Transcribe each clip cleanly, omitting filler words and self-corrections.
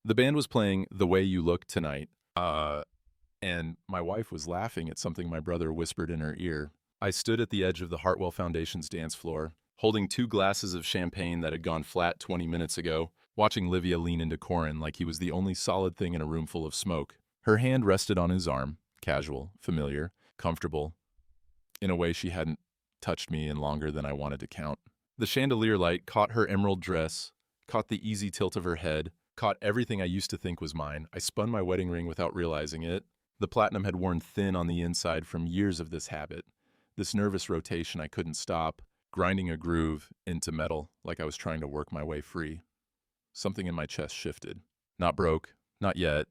The band was playing The Way You Look Tonight, and my wife was laughing at something my brother whispered in her ear. I stood at the edge of the Hartwell Foundation's dance floor, holding 2 glasses of champagne that had gone flat 20 minutes ago, watching Livia lean into Corin like he was the only solid thing in a room full of smoke. Her hand rested on his arm, casual, familiar, comfortable, in a way she hadn't touched me in longer than I wanted to count. The chandelier light caught her emerald dress, caught the easy tilt of her head, caught everything I used to think was mine. I spun my wedding ring without realizing it. The platinum had worn thin on the inside from years of this habit. This nervous rotation I couldn't stop, grinding a groove into metal like I was trying to work my way free. Something in my chest shifted. Not broke, not yet.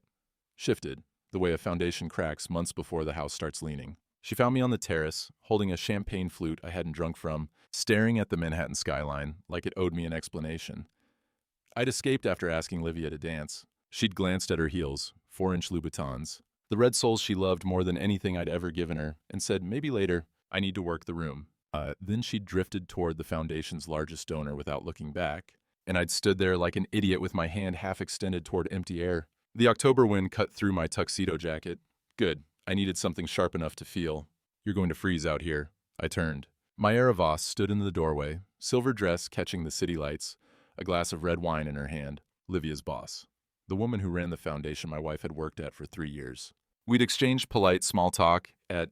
Shifted, the way a foundation cracks months before the house starts leaning. She found me on the terrace, holding a champagne flute I hadn't drunk from, staring at the Manhattan skyline like it owed me an explanation. I'd escaped after asking Livia to dance. She'd glanced at her heels, 4-inch Louboutins, the red soles she loved more than anything I'd ever given her, and said, maybe later, I need to work the room. Then she'd drifted toward the foundation's largest donor without looking back, and I'd stood there like an idiot with my hand half extended toward empty air. The October wind cut through my tuxedo jacket. Good. I needed something sharp enough to feel. You're going to freeze out here. I turned. Mayra Voss stood in the doorway, silver dress catching the city lights, a glass of red wine in her hand, Livia's boss, the woman who ran the foundation my wife had worked at for 3 years. We'd exchanged polite small talk at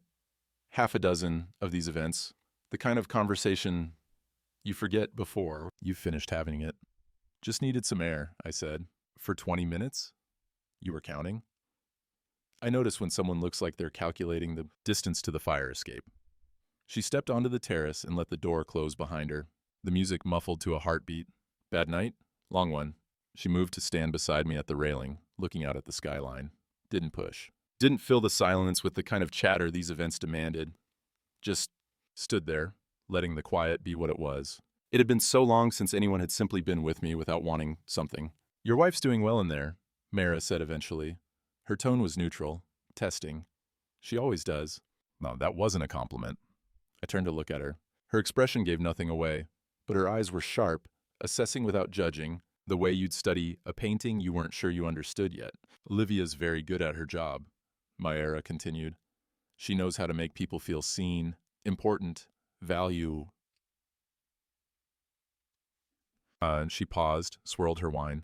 half a dozen of these events, the kind of conversation you forget before you've finished having it. Just needed some air, I said. For 20 minutes? You were counting? I notice when someone looks like they're calculating the distance to the fire escape. She stepped onto the terrace and let the door close behind her. The music muffled to a heartbeat. Bad night? Long one. She moved to stand beside me at the railing, looking out at the skyline. Didn't push. Didn't fill the silence with the kind of chatter these events demanded. Just stood there, letting the quiet be what it was. It had been so long since anyone had simply been with me without wanting something. Your wife's doing well in there, Mayra said eventually. Her tone was neutral, testing. She always does. No, that wasn't a compliment. I turned to look at her. Her expression gave nothing away, but her eyes were sharp, assessing without judging, the way you'd study a painting you weren't sure you understood yet. Livia's very good at her job, Mayra continued. She knows how to make people feel seen, important, value. And she paused, swirled her wine.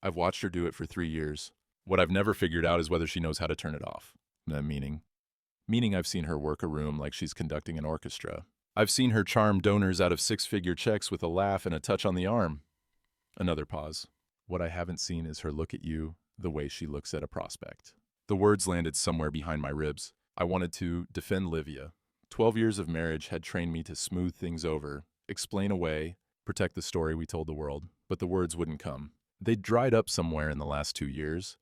I've watched her do it for 3 years. What I've never figured out is whether she knows how to turn it off. Meaning I've seen her work a room like she's conducting an orchestra. I've seen her charm donors out of 6-figure checks with a laugh and a touch on the arm. Another pause. What I haven't seen is her look at you the way she looks at a prospect. The words landed somewhere behind my ribs. I wanted to defend Livia. 12 years of marriage had trained me to smooth things over, explain away, protect the story we told the world, but the words wouldn't come. They'd dried up somewhere in the last 2 years,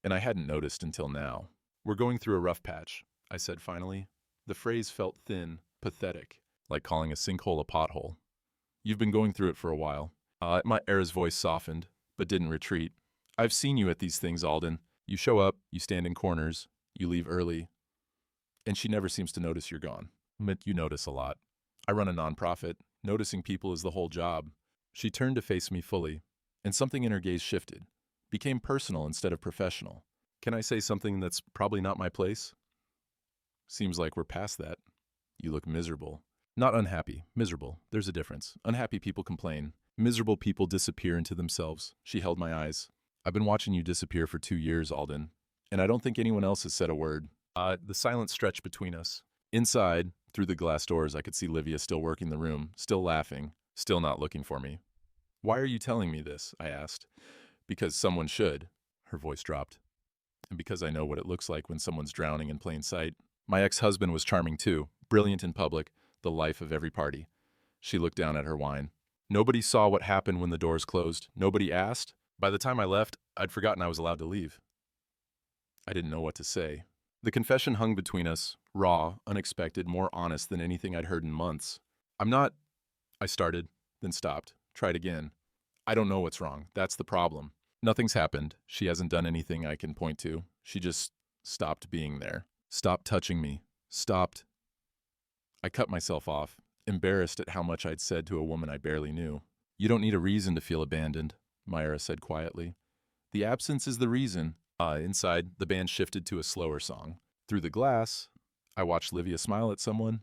and I hadn't noticed until now. We're going through a rough patch, I said finally. The phrase felt thin, pathetic, like calling a sinkhole a pothole. You've been going through it for a while. Mayra's voice softened, but didn't retreat. I've seen you at these things, Alden. You show up, you stand in corners, you leave early, and she never seems to notice you're gone. You notice a lot. I run a nonprofit. Noticing people is the whole job. She turned to face me fully, and something in her gaze shifted, became personal instead of professional. Can I say something that's probably not my place? Seems like we're past that. You look miserable. Not unhappy, miserable. There's a difference. Unhappy people complain. Miserable people disappear into themselves. She held my eyes. I've been watching you disappear for 2 years, Alden, and I don't think anyone else has said a word. The silence stretched between us. Inside, through the glass doors, I could see Livia still working the room, still laughing, still not looking for me. Why are you telling me this? I asked. Because someone should. Her voice dropped. And because I know what it looks like when someone's drowning in plain sight. My ex-husband was charming too, brilliant in public, the life of every party. She looked down at her wine. Nobody saw what happened when the doors closed. Nobody asked. By the time I left, I'd forgotten I was allowed to leave. I didn't know what to say. The confession hung between us, raw, unexpected, more honest than anything I'd heard in months. I started, then stopped, tried again. I don't know what's wrong. That's the problem. Nothing's happened. She hasn't done anything I can point to. She just stopped being there. Stopped touching me. Stopped. I cut myself off, embarrassed at how much I'd said to a woman I barely knew. You don't need a reason to feel abandoned, Mayra said quietly. The absence is the reason. Inside, the band shifted to a slower song. Through the glass, I watched Livia smile at someone,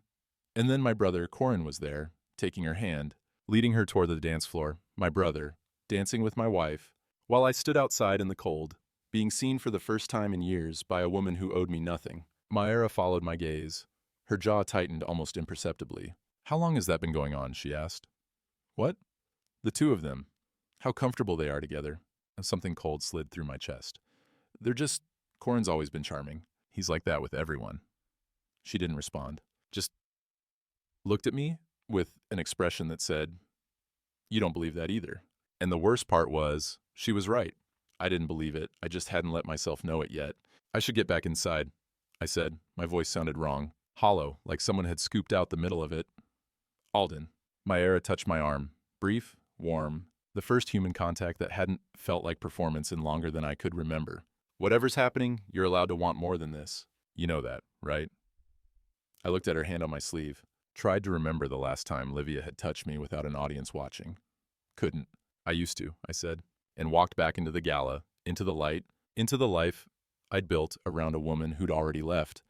and then my brother, Corin, was there, taking her hand, leading her toward the dance floor. My brother, dancing with my wife, while I stood outside in the cold, being seen for the first time in years by a woman who owed me nothing. Myra followed my gaze. Her jaw tightened almost imperceptibly. "How long has that been going on?" she asked. "What?" "The two of them. How comfortable they are together." And something cold slid through my chest. "They're just... Corin's always been charming. He's like that with everyone." She didn't respond. Just looked at me with an expression that said, "You don't believe that either." And the worst part was, she was right. I didn't believe it. I just hadn't let myself know it yet. "I should get back inside," I said. My voice sounded wrong, hollow, like someone had scooped out the middle of it. "Alden." Myra touched my arm. Brief, warm, the first human contact that hadn't felt like performance in longer than I could remember. "Whatever's happening, you're allowed to want more than this. You know that, right?" I looked at her hand on my sleeve. Tried to remember the last time Livia had touched me without an audience watching. Couldn't. "I used to," I said, and walked back into the gala, into the light, into the life I'd built around a woman who'd already left,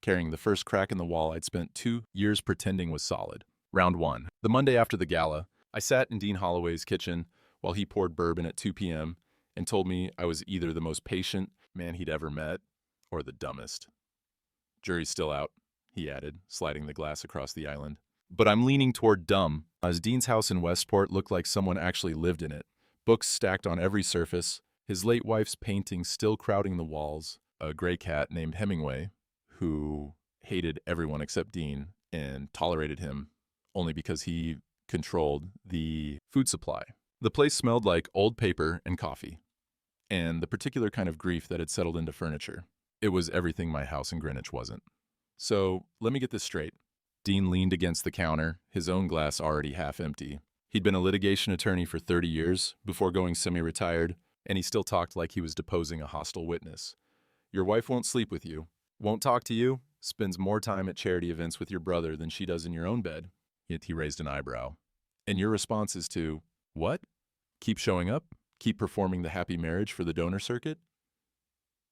carrying the first crack in the wall I'd spent 2 years pretending was solid. Round 1. The Monday after the gala, I sat in Dean Holloway's kitchen while he poured bourbon at 2 p.m. and told me I was either the most patient man he'd ever met or the dumbest. "Jury's still out," he added, sliding the glass across the island. "But I'm leaning toward dumb, as Dean's house in Westport looked like someone actually lived in it. Books stacked on every surface, his late wife's paintings still crowding the walls, a gray cat named Hemingway, who hated everyone except Dean and tolerated him only because he controlled the food supply. The place smelled like old paper and coffee, and the particular kind of grief that had settled into furniture. It was everything my house in Greenwich wasn't. So, let me get this straight." Dean leaned against the counter, his own glass already half empty. He'd been a litigation attorney for 30 years before going semi-retired, and he still talked like he was deposing a hostile witness. "Your wife won't sleep with you, won't talk to you, spends more time at charity events with your brother than she does in your own bed." Yet he raised an eyebrow. "And your response is to, what? Keep showing up? Keep performing the happy marriage for the donor circuit?"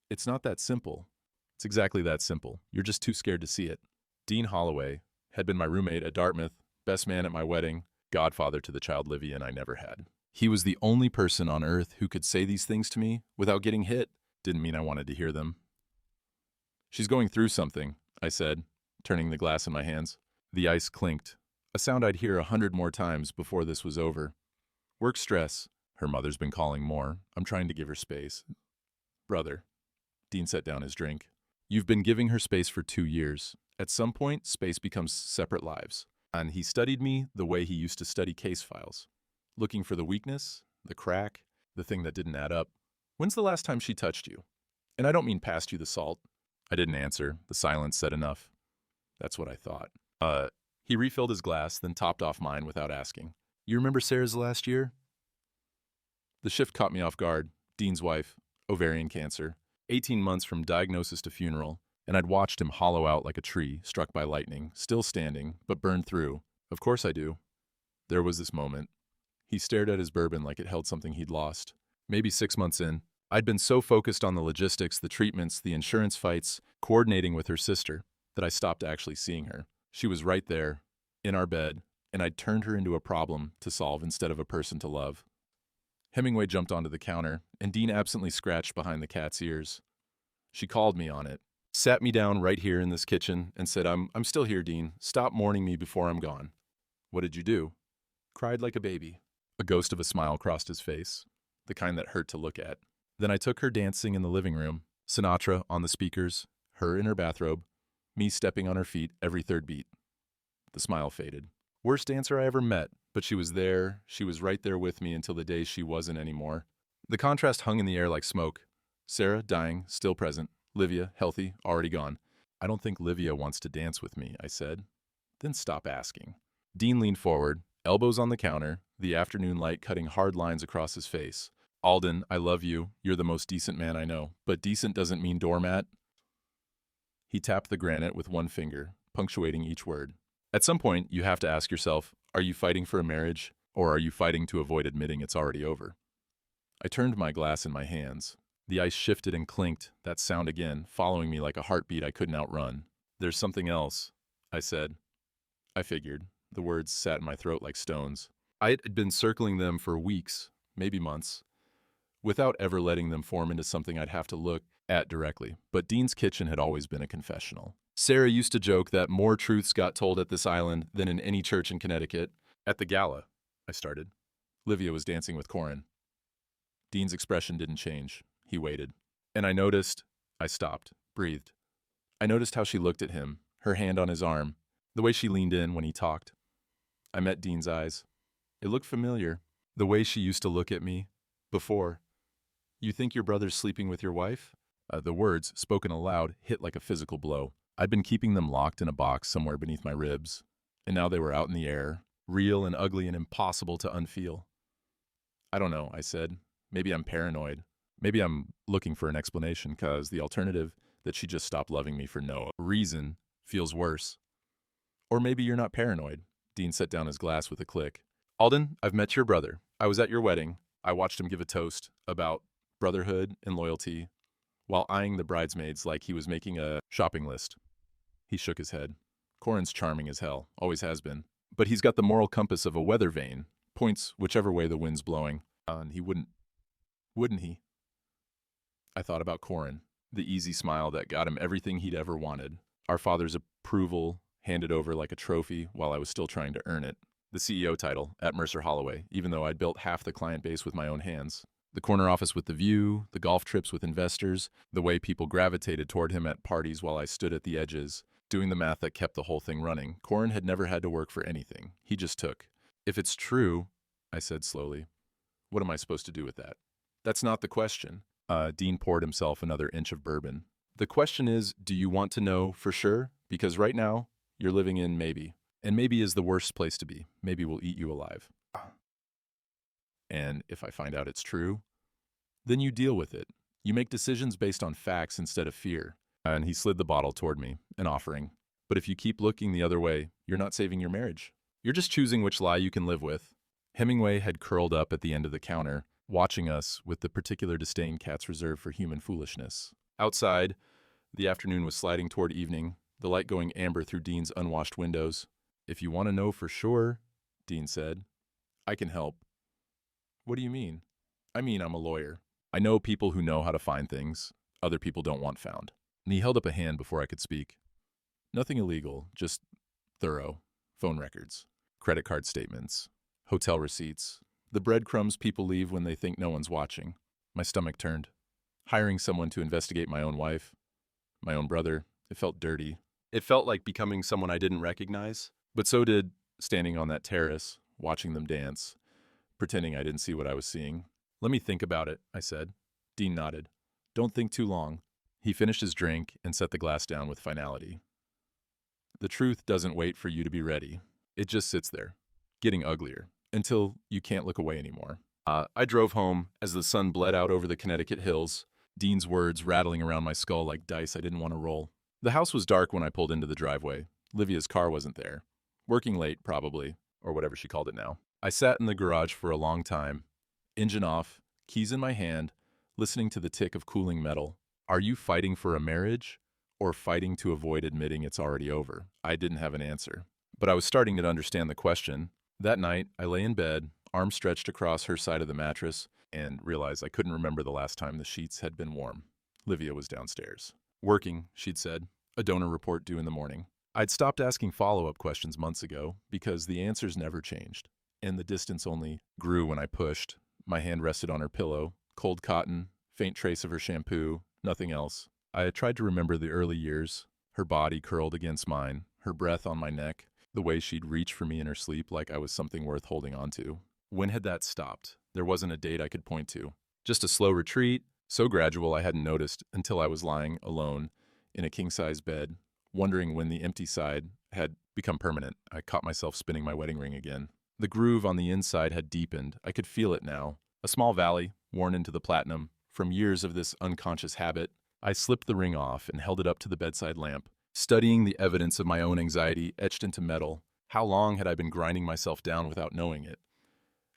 "It's not that simple." "It's exactly that simple. You're just too scared to see it." Dean Holloway had been my roommate at Dartmouth, best man at my wedding, godfather to the child Livia and I never had. He was the only person on earth who could say these things to me without getting hit. Didn't mean I wanted to hear them. "She's going through something," I said, turning the glass in my hands. The ice clinked, a sound I'd hear 100 more times before this was over. "Work stress. Her mother's been calling more. I'm trying to give her space." "Brother." Dean set down his drink. "You've been giving her space for 2 years. At some point, space becomes separate lives." And he studied me the way he used to study case files, looking for the weakness, the crack, the thing that didn't add up. "When's the last time she touched you? And I don't mean passed you the salt." I didn't answer. The silence said enough. That's what I thought. He refilled his glass, then topped off mine without asking. "You remember Sarah's last year?" The shift caught me off guard. Dean's wife, ovarian cancer, 18 months from diagnosis to funeral, and I'd watched him hollow out like a tree struck by lightning, still standing, but burned through. "Of course I do." There was this moment. He stared at his bourbon like it held something he'd lost. Maybe 6 months in, I'd been so focused on the logistics, the treatments, the insurance fights, coordinating with her sister, that I stopped actually seeing her. She was right there, in our bed, and I'd turned her into a problem to solve instead of a person to love. Hemingway jumped onto the counter, and Dean absently scratched behind the cat's ears. She called me on it. Sat me down right here in this kitchen and said, I'm still here, Dean. Stop mourning me before I'm gone." "What did you do?" "Cried like a baby." A ghost of a smile crossed his face, the kind that hurt to look at. "Then I took her dancing in the living room, Sinatra on the speakers, her in her bathrobe, me stepping on her feet every third beat." The smile faded. "Worst dancer I ever met, but she was there, she was right there with me until the day she wasn't anymore." The contrast hung in the air like smoke. Sarah, dying, still present. Livia, healthy, already gone. "I don't think Livia wants to dance with me," I said. "Then stop asking." Dean leaned forward, elbows on the counter, the afternoon light cutting hard lines across his face. "Alden, I love you. You're the most decent man I know. But decent doesn't mean doormat." He tapped the granite with one finger, punctuating each word. At some point, you have to ask yourself, are you fighting for a marriage, or are you fighting to avoid admitting it's already over? I turned my glass in my hands. The ice shifted and clinked, that sound again, following me like a heartbeat I couldn't outrun. "There's something else," I said. I figured. The words sat in my throat like stones. I had been circling them for weeks, maybe months, without ever letting them form into something I'd have to look at directly. But Dean's kitchen had always been a confessional. Sarah used to joke that more truths got told at this island than in any church in Connecticut. At the gala, I started. Livia was dancing with Corin. Dean's expression didn't change. He waited. And I stopped, breathed. I noticed how she looked at him, her hand on his arm, the way she leaned in when he talked. I met Dean's eyes. It looked familiar, the way she used to look at me before. "You think your brother's sleeping with your wife?" The words, spoken aloud, hit like a physical blow. I'd been keeping them locked in a box somewhere beneath my ribs, and now they were out in the air, real and ugly and impossible to unfeel. "I don't know," I said. "Maybe I'm paranoid. Maybe I'm looking for an explanation, because the alternative, that she just stopped loving me for no reason, feels worse. Or maybe you're not paranoid." Dean set down his glass with a click. "Alden, I've met your brother. I was at your wedding. I watched him give a toast about brotherhood and loyalty while eyeing the bridesmaids like he was making a shopping list." He shook his head. "Corin's charming as hell, always has been. But he's got the moral compass of a weather vane, points whichever way the wind's blowing. And he wouldn't he?" I thought about Corin, the easy smile that got him everything he'd ever wanted. Our father's approval handed over like a trophy while I was still trying to earn it. The CEO title at Mercer Holloway, even though I'd built half the client base with my own hands. The corner office with the view, the golf trips with investors, the way people gravitated toward him at parties while I stood at the edges, doing the math that kept the whole thing running. Corin had never had to work for anything. He just took. "If it's true," I said slowly, "what am I supposed to do with that?" "That's not the question." Dean poured himself another inch of bourbon. "The question is, do you want to know for sure? Because right now, you're living in maybe. And maybe is the worst place to be. Maybe will eat you alive. And if I find out it's true, then you deal with it. You make decisions based on facts instead of fear." And he slid the bottle toward me, an offering. "But if you keep looking the other way, you're not saving your marriage. You're just choosing which lie you can live with." Hemingway had curled up at the end of the counter, watching us with the particular disdain cats reserve for human foolishness. Outside, the afternoon was sliding toward evening, the light going amber through Dean's unwashed windows. "If you want to know for sure," Dean said, "I can help." "What do you mean?" "I mean, I'm a lawyer. I know people who know how to find things other people don't want found." And he held up a hand before I could speak. "Nothing illegal, just thorough. Phone records, credit card statements, hotel receipts, the breadcrumbs people leave when they think no one's watching." My stomach turned. Hiring someone to investigate my own wife, my own brother, it felt dirty. It felt like becoming someone I didn't recognize. But so did standing on that terrace, watching them dance, pretending I didn't see what I was seeing. "Let me think about it," I said. Dean nodded. "Don't think too long." He finished his drink and set the glass down with finality. "The truth doesn't wait for you to be ready. It just sits there, getting uglier, until you can't look away anymore." I drove home as the sun bled out over the Connecticut hills, Dean's words rattling around my skull like dice I didn't want to roll. The house was dark when I pulled into the driveway. Livia's car wasn't there. Working late, probably, or whatever she called it now. I sat in the garage for a long time, engine off, keys in my hand, listening to the tick of cooling metal. Are you fighting for a marriage, or fighting to avoid admitting it's already over? I didn't have an answer, but I was starting to understand the question. That night, I lay in bed, arms stretched across her side of the mattress, and realized I couldn't remember the last time the sheets had been warm. Livia was downstairs. "Working," she'd said. "A donor report due in the morning." I'd stopped asking follow-up questions months ago because the answers never changed, and the distance only grew when I pushed. My hand rested on her pillow, cold cotton, faint trace of her shampoo, nothing else. I had tried to remember the early years, her body curled against mine, her breath on my neck, the way she'd reach for me in her sleep like I was something worth holding on to. When had that stopped? There wasn't a date I could point to. Just a slow retreat, so gradual I hadn't noticed until I was lying alone in a king-size bed, wondering when the empty side had become permanent. I caught myself spinning my wedding ring again. The groove on the inside had deepened. I could feel it now. A small valley, worn into the platinum, from years of this unconscious habit. I slipped the ring off and held it up to the bedside lamp, studying the evidence of my own anxiety etched into metal. How long had I been grinding myself down without knowing it?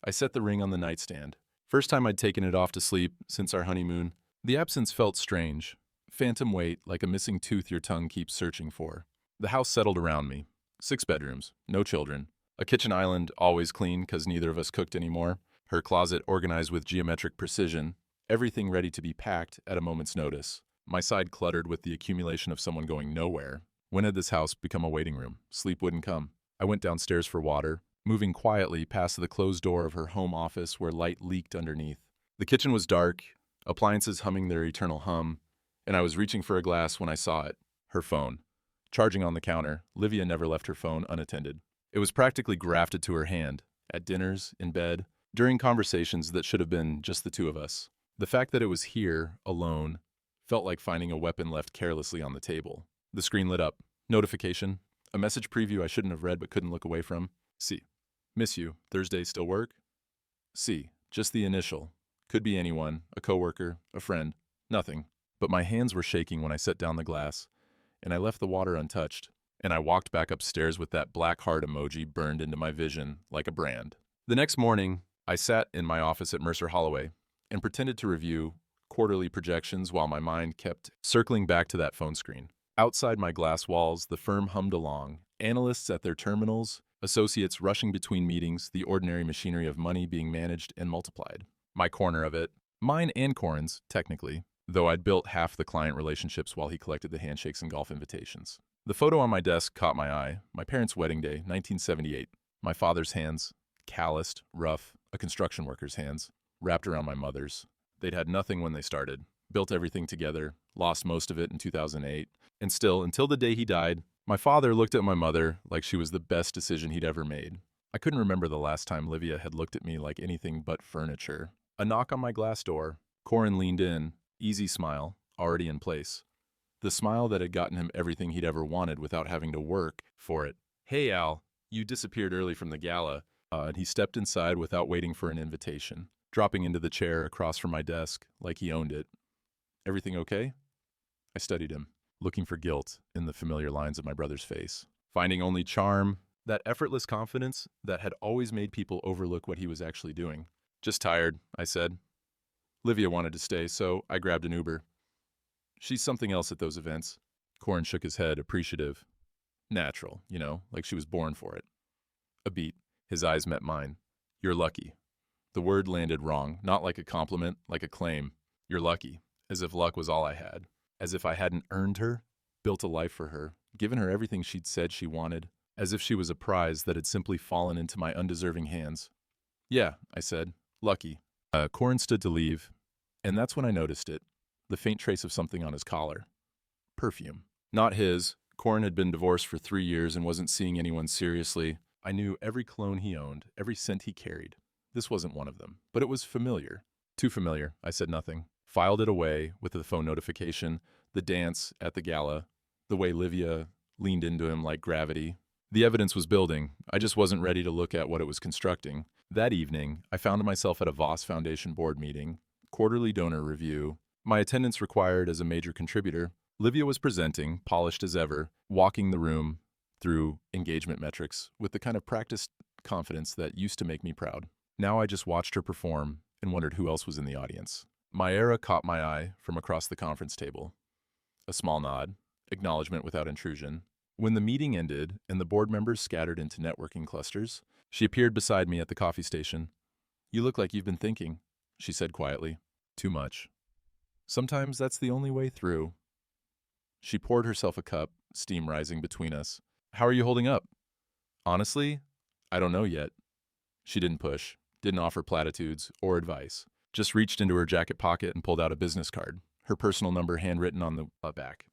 I set the ring on the nightstand, First time I'd taken it off to sleep since our honeymoon. The absence felt strange. Phantom weight, like a missing tooth your tongue keeps searching for. The house settled around me. 6 bedrooms, no children. A kitchen island, always clean because neither of us cooked anymore. Her closet organized with geometric precision. Everything ready to be packed at a moment's notice. My side cluttered with the accumulation of someone going nowhere. When had this house become a waiting room? Sleep wouldn't come. I went downstairs for water, moving quietly past the closed door of her home office where light leaked underneath. The kitchen was dark, appliances humming their eternal hum, and I was reaching for a glass when I saw it. Her phone. Charging on the counter, Livia never left her phone unattended. It was practically grafted to her hand, at dinners, in bed, during conversations that should have been just the two of us. The fact that it was here, alone, felt like finding a weapon left carelessly on the table. The screen lit up. Notification. A message preview I shouldn't have read but couldn't look away from. C. Miss you. Thursday still work? C. Just the initial. Could be anyone, a coworker, a friend. Nothing. But my hands were shaking when I set down the glass, and I left the water untouched, and I walked back upstairs with that black heart emoji burned into my vision like a brand. The next morning, I sat in my office at Mercer Holloway and pretended to review quarterly projections while my mind kept circling back to that phone screen. Outside my glass walls, the firm hummed along, analysts at their terminals, associates rushing between meetings, the ordinary machinery of money being managed and multiplied. My corner of it, mine and Corin's, technically, though I'd built half the client relationships while he collected the handshakes and golf invitations. The photo on my desk caught my eye. My parents' wedding day, 1978. My father's hands, calloused, rough, a construction worker's hands, wrapped around my mother's. They'd had nothing when they started, built everything together, lost most of it in 2008, and still, until the day he died, my father looked at my mother like she was the best decision he'd ever made. I couldn't remember the last time Livia had looked at me like anything but furniture. A knock on my glass door. Corin leaned in, easy smile, already in place. The smile that had gotten him everything he'd ever wanted without having to work for it. Hey, Al, you disappeared early from the gala. And he stepped inside without waiting for an invitation, dropping into the chair across from my desk like he owned it. Everything okay? I studied him, looking for guilt in the familiar lines of my brother's face, finding only charm, that effortless confidence that had always made people overlook what he was actually doing. Just tired, I said. Livia wanted to stay, so I grabbed an Uber. She's something else at those events. Corin shook his head, appreciative. Natural, like she was born for it. A beat. His eyes met mine. You're lucky. The word landed wrong, not like a compliment, like a claim. You're lucky, as if luck was all I had. As if I hadn't earned her, built a life for her, given her everything she'd said she wanted, as if she was a prize that had simply fallen into my undeserving hands. Yeah, I said. Lucky. Corin stood to leave, and that's when I noticed it. The faint trace of something on his collar. Perfume. Not his. Corin had been divorced for 3 years and wasn't seeing anyone seriously. I knew every cologne he owned, every scent he carried. This wasn't one of them, but it was familiar. Too familiar. I said nothing. Filed it away with the phone notification, the dance at the gala, the way Livia leaned into him like gravity. The evidence was building. I just wasn't ready to look at what it was constructing. That evening, I found myself at a Voss Foundation board meeting, quarterly donor review. My attendance required as a major contributor. Livia was presenting, polished as ever, walking the room through engagement metrics with the kind of practiced confidence that used to make me proud. Now I just watched her perform and wondered who else was in the audience. Mayra caught my eye from across the conference table. A small nod, acknowledgement without intrusion. When the meeting ended and the board members scattered into networking clusters, she appeared beside me at the coffee station. You look like you've been thinking, she said quietly. Too much. Sometimes that's the only way through. She poured herself a cup, steam rising between us. How are you holding up? Honestly, I don't know yet. She didn't push, didn't offer platitudes or advice, just reached into her jacket pocket and pulled out a business card, her personal number handwritten on the back.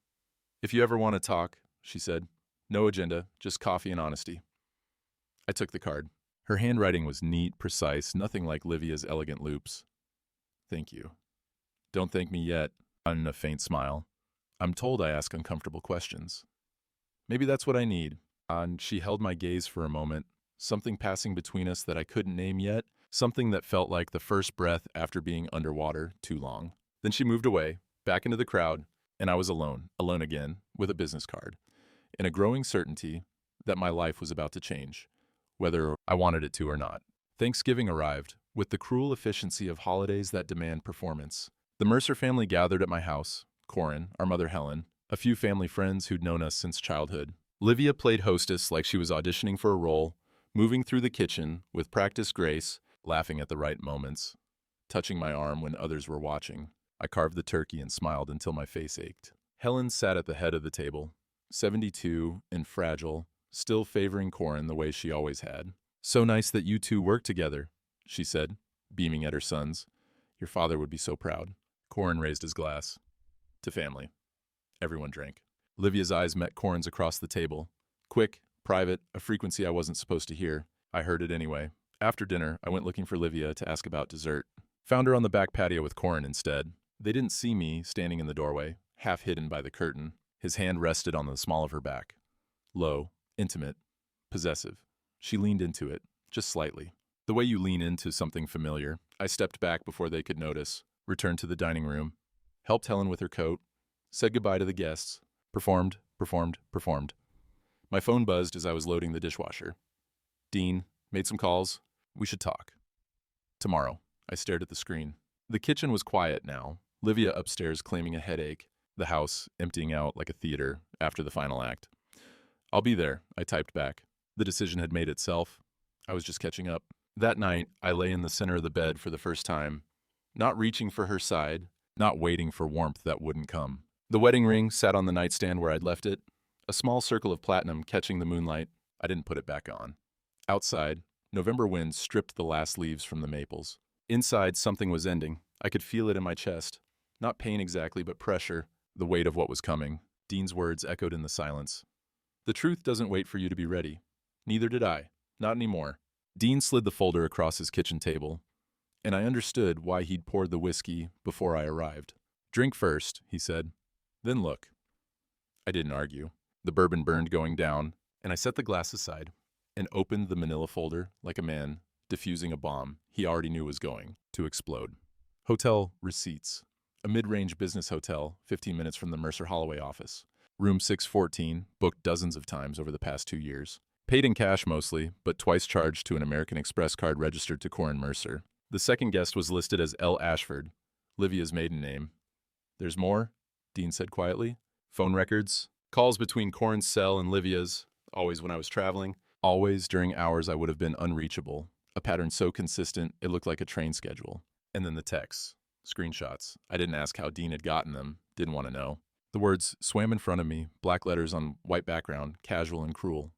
If you ever want to talk, she said. No agenda, just coffee and honesty. I took the card. Her handwriting was neat, precise, nothing like Livia's elegant loops. Thank you. Don't thank me yet, on a faint smile. I'm told I ask uncomfortable questions. Maybe that's what I need. And she held my gaze for a moment, something passing between us that I couldn't name yet, something that felt like the first breath after being underwater too long. Then she moved away, back into the crowd, and I was alone again, with a business card, and a growing certainty that my life was about to change, whether I wanted it to or not. Thanksgiving arrived. with the cruel efficiency of holidays that demand performance. The Mercer family gathered at my house, Corin, our mother Helen, a few family friends who'd known us since childhood. Livia played hostess like she was auditioning for a role, moving through the kitchen with practiced grace, laughing at the right moments, touching my arm when others were watching. I carved the turkey and smiled until my face ached. Helen sat at the head of the table, 72 and fragile, still favoring Corin the way she always had. "So nice that you two work together," she said, beaming at her sons. "Your father would be so proud." Corin raised his glass. "To family." Everyone drank. Livia's eyes met Corin's across the table. Quick, private, a frequency I wasn't supposed to hear. I heard it anyway. After dinner, I went looking for Livia to ask about dessert. Found her on the back patio with Corin instead. They didn't see me standing in the doorway, half hidden by the curtain. His hand rested on the small of her back. Low, intimate, possessive. She leaned into it, just slightly. The way you lean into something familiar. I stepped back before they could notice, returned to the dining room, helped Helen with her coat, said goodbye to the guests, performed. My phone buzzed as I was loading the dishwasher. "Dean, made some calls. We should talk." "Tomorrow." I stared at the screen. The kitchen was quiet now, Livia upstairs claiming a headache, the house emptying out like a theater after the final act. "I'll be there," I typed back. The decision had made itself. I was just catching up. That night, I lay in the center of the bed for the first time, not reaching for her side, not waiting for warmth that wouldn't come. The wedding ring sat on the nightstand where I'd left it, a small circle of platinum catching the moonlight. I didn't put it back on. Outside, November wind stripped the last leaves from the maples. Inside, something was ending. I could feel it in my chest. Not pain exactly, but pressure, the weight of what was coming. Dean's words echoed in the silence. "The truth doesn't wait for you to be ready." Neither did I. Not anymore. Dean slid the folder across his kitchen table, and I understood why he'd poured the whiskey before I arrived. "Drink first," he said. "Then look." I didn't argue. The bourbon burned going down, and I set the glass aside and opened the manila folder like a man diffusing a bomb he already knew was going to explode. Hotel receipts. A mid-range business hotel, 15 minutes from the Mercer Holloway office. Room 614, booked dozens of times over the past 2 years. Paid in cash mostly, but twice charged to an American Express card registered to Corin Mercer. The second guest was listed as L. Ashford, Livia's maiden name. "There's more?" Dean said quietly. "Phone records. Calls between Corin's cell and Livia's, always when I was traveling. Always during hours I would have been unreachable. A pattern so consistent, it looked like a train schedule. And then the texts. Screenshots. I didn't ask how Dean had gotten them. Didn't want to know. The words swam in front of me, black letters on white background, casual and cruel.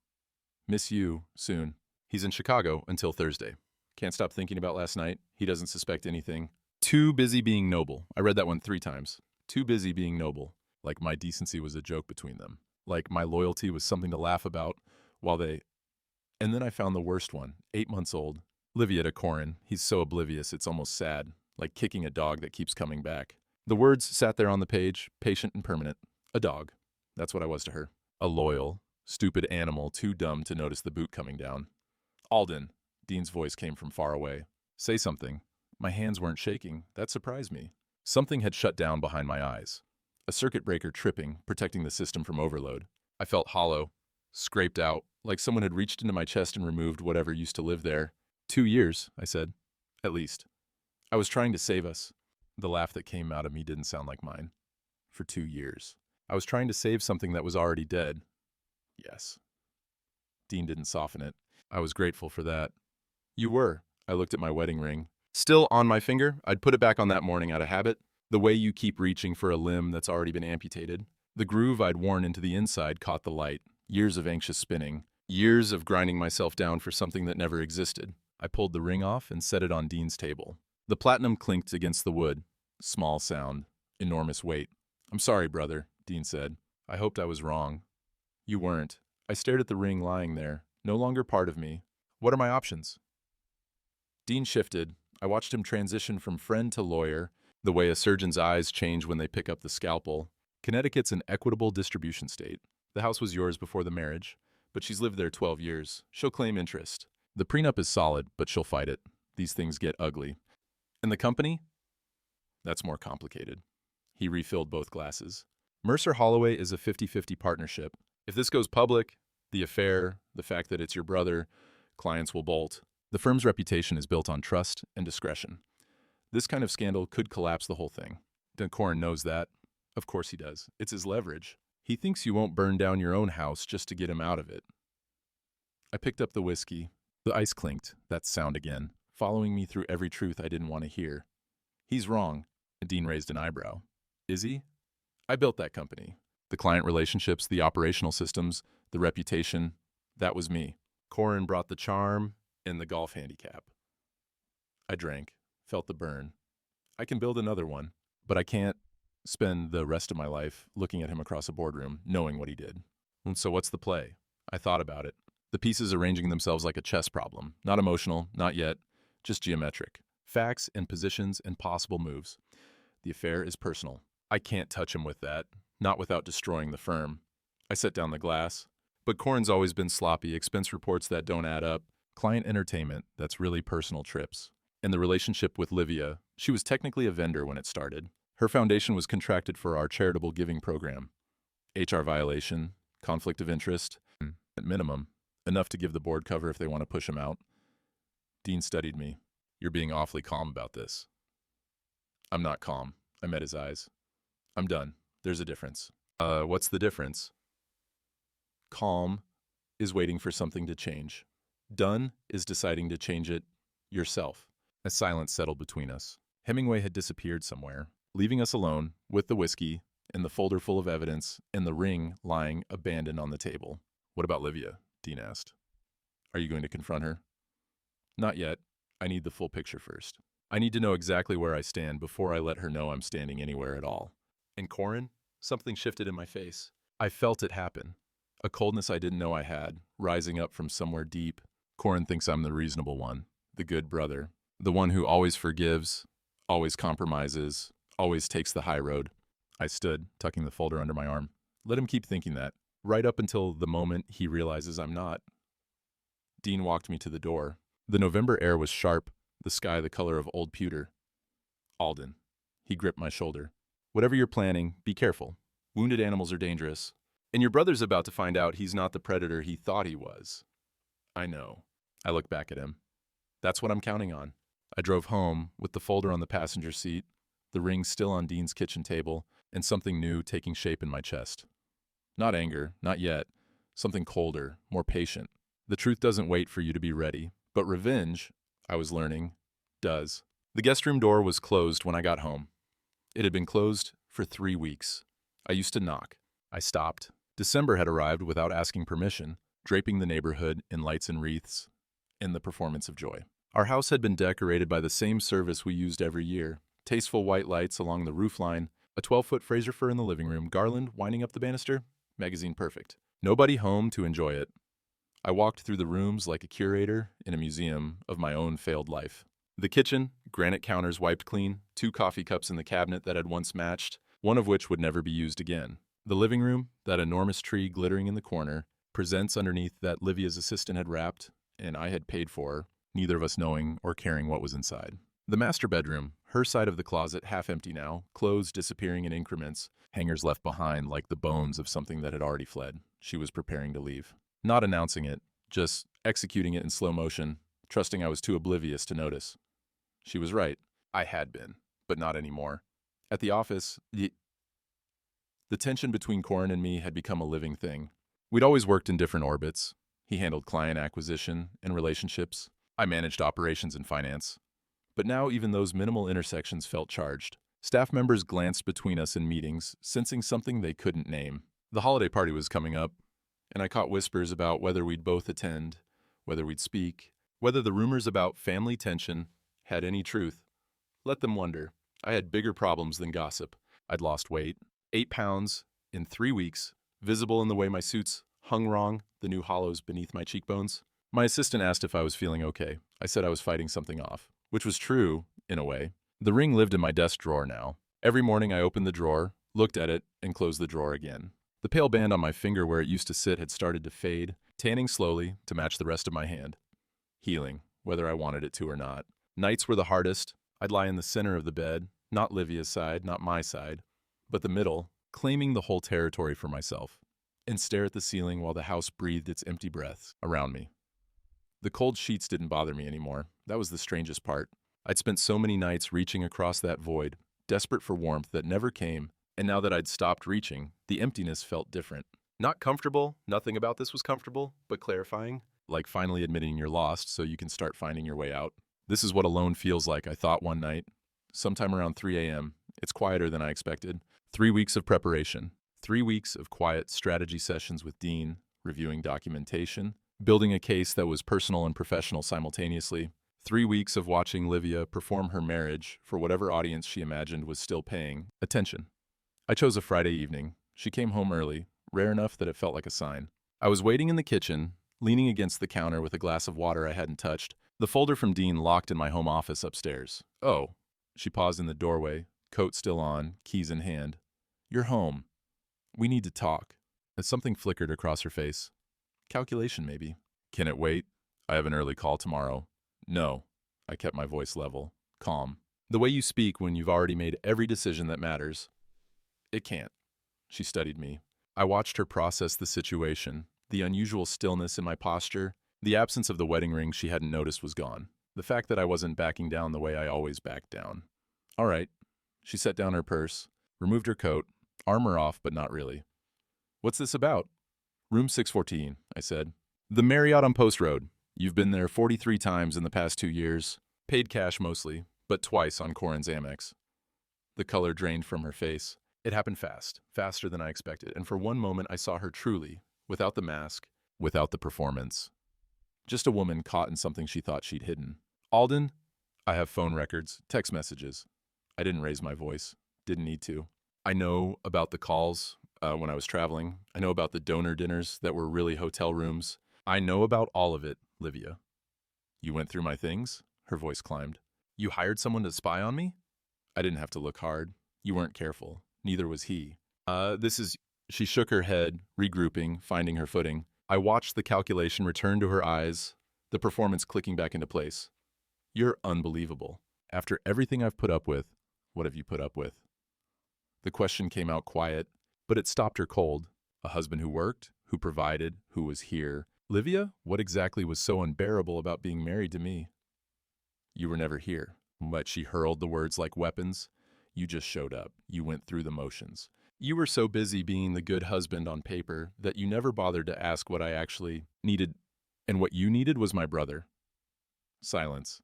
"Miss you, soon. He's in Chicago until Thursday. Can't stop thinking about last night. He doesn't suspect anything. Too busy being noble." I read that one 3 times. Too busy being noble. Like my decency was a joke between them. Like my loyalty was something to laugh about while they... And then I found the worst one, 8 months old. Livia to Corin. He's so oblivious, it's almost sad. Like kicking a dog that keeps coming back. The words sat there on the page, patient and permanent. A dog. That's what I was to her. A loyal, stupid animal too dumb to notice the boot coming down. "Alden." Dean's voice came from far away. "Say something." My hands weren't shaking. That surprised me. Something had shut down behind my eyes. A circuit breaker tripping, protecting the system from overload. I felt hollow, scraped out, like someone had reached into my chest and removed whatever used to live there. 2 years, I said. At least. I was trying to save us. The laugh that came out of me didn't sound like mine. For 2 years. I was trying to save something that was already dead. Yes. Dean didn't soften it. I was grateful for that. "You were." I looked at my wedding ring. Still on my finger. I'd put it back on that morning out of habit. The way you keep reaching for a limb that's already been amputated. The groove I'd worn into the inside caught the light. Years of anxious spinning. Years of grinding myself down for something that never existed. I pulled the ring off and set it on Dean's table. The platinum clinked against the wood. Small sound. Enormous weight. "I'm sorry, brother," Dean said. "I hoped I was wrong." "You weren't." I stared at the ring lying there, no longer part of me. "What are my options?" Dean shifted. I watched him transition from friend to lawyer, the way a surgeon's eyes change when they pick up the scalpel. "Connecticut's an equitable distribution state. The house was yours before the marriage, but she's lived there 12 years. She'll claim interest. The prenup is solid, but she'll fight it. These things get ugly. And the company? That's more complicated." He refilled both glasses. "Mercer Holloway is a 50-50 partnership. If this goes public, the affair, the fact that it's your brother, clients will bolt. The firm's reputation is built on trust and discretion. This kind of scandal could collapse the whole thing. Corin knows that. Of course he does. It's his leverage. He thinks you won't burn down your own house just to get him out of it. I picked up the whiskey. The ice clinked, that sound again, following me through every truth I didn't want to hear. He's wrong. Dean raised an eyebrow. Is he? I built that company. The client relationships, the operational systems, the reputation, that was me. Corin brought the charm and the golf handicap. I drank, felt the burn. I can build another one, but I can't spend the rest of my life looking at him across a boardroom, knowing what he did. And so what's the play? I thought about it. The pieces arranging themselves like a chess problem. Not emotional, not yet, just geometric. Facts and positions and possible moves. The affair is personal. I can't touch him with that, not without destroying the firm. I set down the glass. But Corin's always been sloppy, expense reports that don't add up, client entertainment that's really personal trips. And the relationship with Livia, she was technically a vendor when it started. Her foundation was contracted for our charitable giving program. HR violation, conflict of interest, at minimum, enough to give the board cover if they want to push him out. Dean studied me. You're being awfully calm about this. I'm not calm. I met his eyes. I'm done. There's a difference. What's the difference? Calm is waiting for something to change. Done is deciding to change it yourself. A silence settled between us. Hemingway had disappeared somewhere, leaving us alone with the whiskey and the folder full of evidence and the ring lying abandoned on the table. What about Livia? Dean asked. Are you going to confront her? Not yet. I need the full picture first. I need to know exactly where I stand before I let her know I'm standing anywhere at all. And Corin? Something shifted in my face. I felt it happen. A coldness I didn't know I had, rising up from somewhere deep. Corin thinks I'm the reasonable one, the good brother, the one who always forgives, always compromises, always takes the high road. I stood, tucking the folder under my arm. Let him keep thinking that, right up until the moment he realizes I'm not. Dean walked me to the door. The November air was sharp, the sky the color of old pewter. Alden. He gripped my shoulder. Whatever you're planning, be careful. Wounded animals are dangerous. And your brother's about to find out he's not the predator he thought he was. I know. I looked back at him. That's what I'm counting on. I drove home with the folder on the passenger seat, the ring still on Dean's kitchen table, and something new taking shape in my chest. Not anger, not yet. Something colder, more patient. The truth doesn't wait for you to be ready. But revenge, I was learning, does. The guest room door was closed when I got home. It had been closed for 3 weeks. I used to knock. I stopped. December had arrived without asking permission, draping the neighborhood in lights and wreaths, in the performance of joy. Our house had been decorated by the same service we used every year. Tasteful white lights along the roofline, a 12-foot Fraser fir in the living room, garland winding up the banister, magazine perfect. Nobody home to enjoy it. I walked through the rooms like a curator in a museum of my own failed life. The kitchen, granite counters wiped clean, 2 coffee cups in the cabinet that had once matched, one of which would never be used again. The living room, that enormous tree glittering in the corner, presents underneath that Livia's assistant had wrapped, and I had paid for, neither of us knowing or caring what was inside. The master bedroom, her side of the closet half empty now, clothes disappearing in increments, hangers left behind like the bones of something that had already fled. She was preparing to leave. Not announcing it, just executing it in slow motion, trusting I was too oblivious to notice. She was right. I had been, but not anymore. At the office, the tension between Corin and me had become a living thing. We'd always worked in different orbits. He handled client acquisition and relationships. I managed operations and finance. But now even those minimal intersections felt charged. Staff members glanced between us in meetings, sensing something they couldn't name. The holiday party was coming up, and I caught whispers about whether we'd both attend, whether we'd speak, whether the rumors about family tension had any truth. Let them wonder. I had bigger problems than gossip. I'd lost weight, 8 pounds in 3 weeks, visible in the way my suits hung wrong, the new hollows beneath my cheekbones. My assistant asked if I was feeling okay. I said I was fighting something off, which was true, in a way. The ring lived in my desk drawer now. Every morning I opened the drawer, looked at it, and closed the drawer again. The pale band on my finger where it used to sit had started to fade, tanning slowly to match the rest of my hand. Healing, whether I wanted it to or not. Nights were the hardest. I'd lie in the center of the bed, not Livia's side, not my side, but the middle, claiming the whole territory for myself, and stare at the ceiling while the house breathed its empty breaths around me. The cold sheets didn't bother me anymore. That was the strangest part. I'd spent so many nights reaching across that void, desperate for warmth that never came, and now that I'd stopped reaching, the emptiness felt different. Not comfortable, nothing about this was comfortable, but clarifying, like finally admitting you're lost so you can start finding your way out. This is what alone feels like, I thought one night. Sometime around 3 a.m. It's quieter than I expected. 3 weeks of preparation. 3 weeks of quiet strategy sessions with Dean, reviewing documentation, building a case that was personal and professional simultaneously. 3 weeks of watching Livia perform her marriage for whatever audience she imagined was still paying attention. I chose a Friday evening. She came home early, rare enough that it felt like a sign. I was waiting in the kitchen, leaning against the counter with a glass of water I hadn't touched, the folder from Dean locked in my home office upstairs. Oh. She paused in the doorway, coat still on, keys in hand. You're home. We need to talk. As something flickered across her face. Calculation, maybe. Can it wait? I have an early call tomorrow. No. I kept my voice level, calm. The way you speak when you've already made every decision that matters. It can't. She studied me. I watched her process the situation. The unusual stillness in my posture, the absence of the wedding ring she hadn't noticed was gone. The fact that I wasn't backing down the way I always backed down. All right. She set down her purse, removed her coat, armor off, but not really. What's this about? Room 614, I said. The Marriott on Post Road. You've been there 43 times in the past 2 years. Paid cash mostly, but twice on Corin's Amex. The color drained from her face. It happened fast, faster than I expected, and for one moment I saw her truly, without the mask, without the performance. Just a woman caught in something she thought she'd hidden. Alden? I have phone records, text messages. I didn't raise my voice. Didn't need to. I know about the calls when I was traveling. I know about the donor dinners that were really hotel rooms. I know about all of it, Livia. You went through my things? Her voice climbed. You hired someone to spy on me? I didn't have to look hard. You weren't careful. Neither was he. She shook her head, regrouping, finding her footing. I watched the calculation return to her eyes, the performance clicking back into place. You're unbelievable. After everything I've put up with, what have you put up with? The question came out quiet, but it stopped her cold. A husband who worked, who provided, who was here. Livia, what exactly was so unbearable about being married to me? You were never here. But she hurled the words like weapons. You just showed up. You went through the motions. You were so busy being the good husband on paper that you never bothered to ask what I actually needed, and what you needed was my brother. Silence.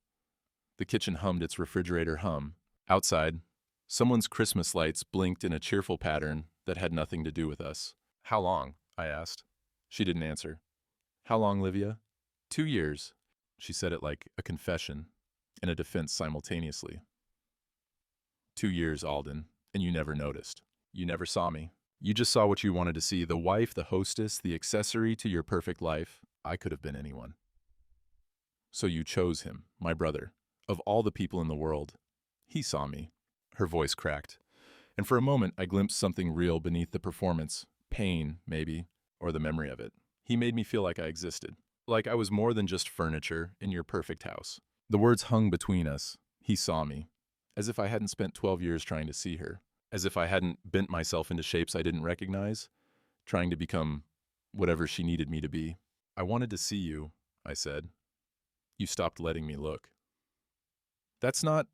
The kitchen hummed its refrigerator hum. Outside, someone's Christmas lights blinked in a cheerful pattern that had nothing to do with us. How long? I asked. She didn't answer. How long, Livia? 2 years. She said it like a confession and a defense simultaneously. 2 years, Alden, and you never noticed. You never saw me. You just saw what you wanted to see, the wife, the hostess, the accessory to your perfect life. I could have been anyone. So you chose him, my brother. Of all the people in the world, he saw me. Her voice cracked. And for a moment, I glimpsed something real beneath the performance. Pain, maybe, or the memory of it. He made me feel like I existed. Like I was more than just furniture in your perfect house. The words hung between us. He saw me. As if I hadn't spent 12 years trying to see her. As if I hadn't bent myself into shapes I didn't recognize, trying to become whatever she needed me to be. I wanted to see you, I said. You stopped letting me look. That's not...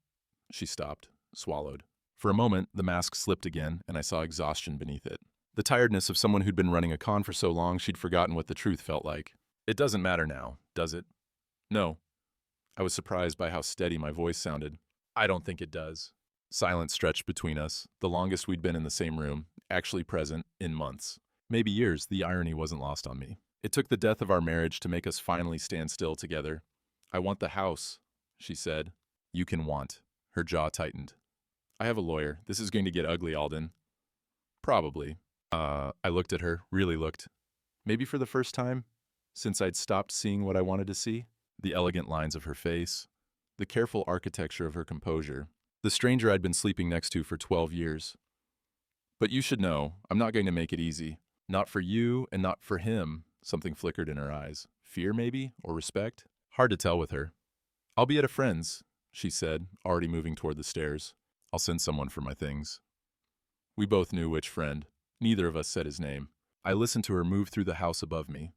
She stopped, swallowed. For a moment, the mask slipped again, and I saw exhaustion beneath it. The tiredness of someone who'd been running a con for so long she'd forgotten what the truth felt like. It doesn't matter now, does it? No. I was surprised by how steady my voice sounded. I don't think it does. Silence stretched between us, the longest we'd been in the same room, actually present, in months. Maybe years. The irony wasn't lost on me. It took the death of our marriage to make us finally stand still together. I want the house, she said. You can want. Her jaw tightened. I have a lawyer. This is going to get ugly, Alden. Probably. I looked at her, really looked. Maybe for the first time, since I'd stopped seeing what I wanted to see. The elegant lines of her face, the careful architecture of her composure. The stranger I'd been sleeping next to for 12 years. But you should know, I'm not going to make it easy. Not for you and not for him. Something flickered in her eyes. Fear, maybe? Or respect? Hard to tell with her. I'll be at a friend's, she said, already moving toward the stairs. I'll send someone for my things. We both knew which friend. Neither of us said his name. I listened to her move through the house above me.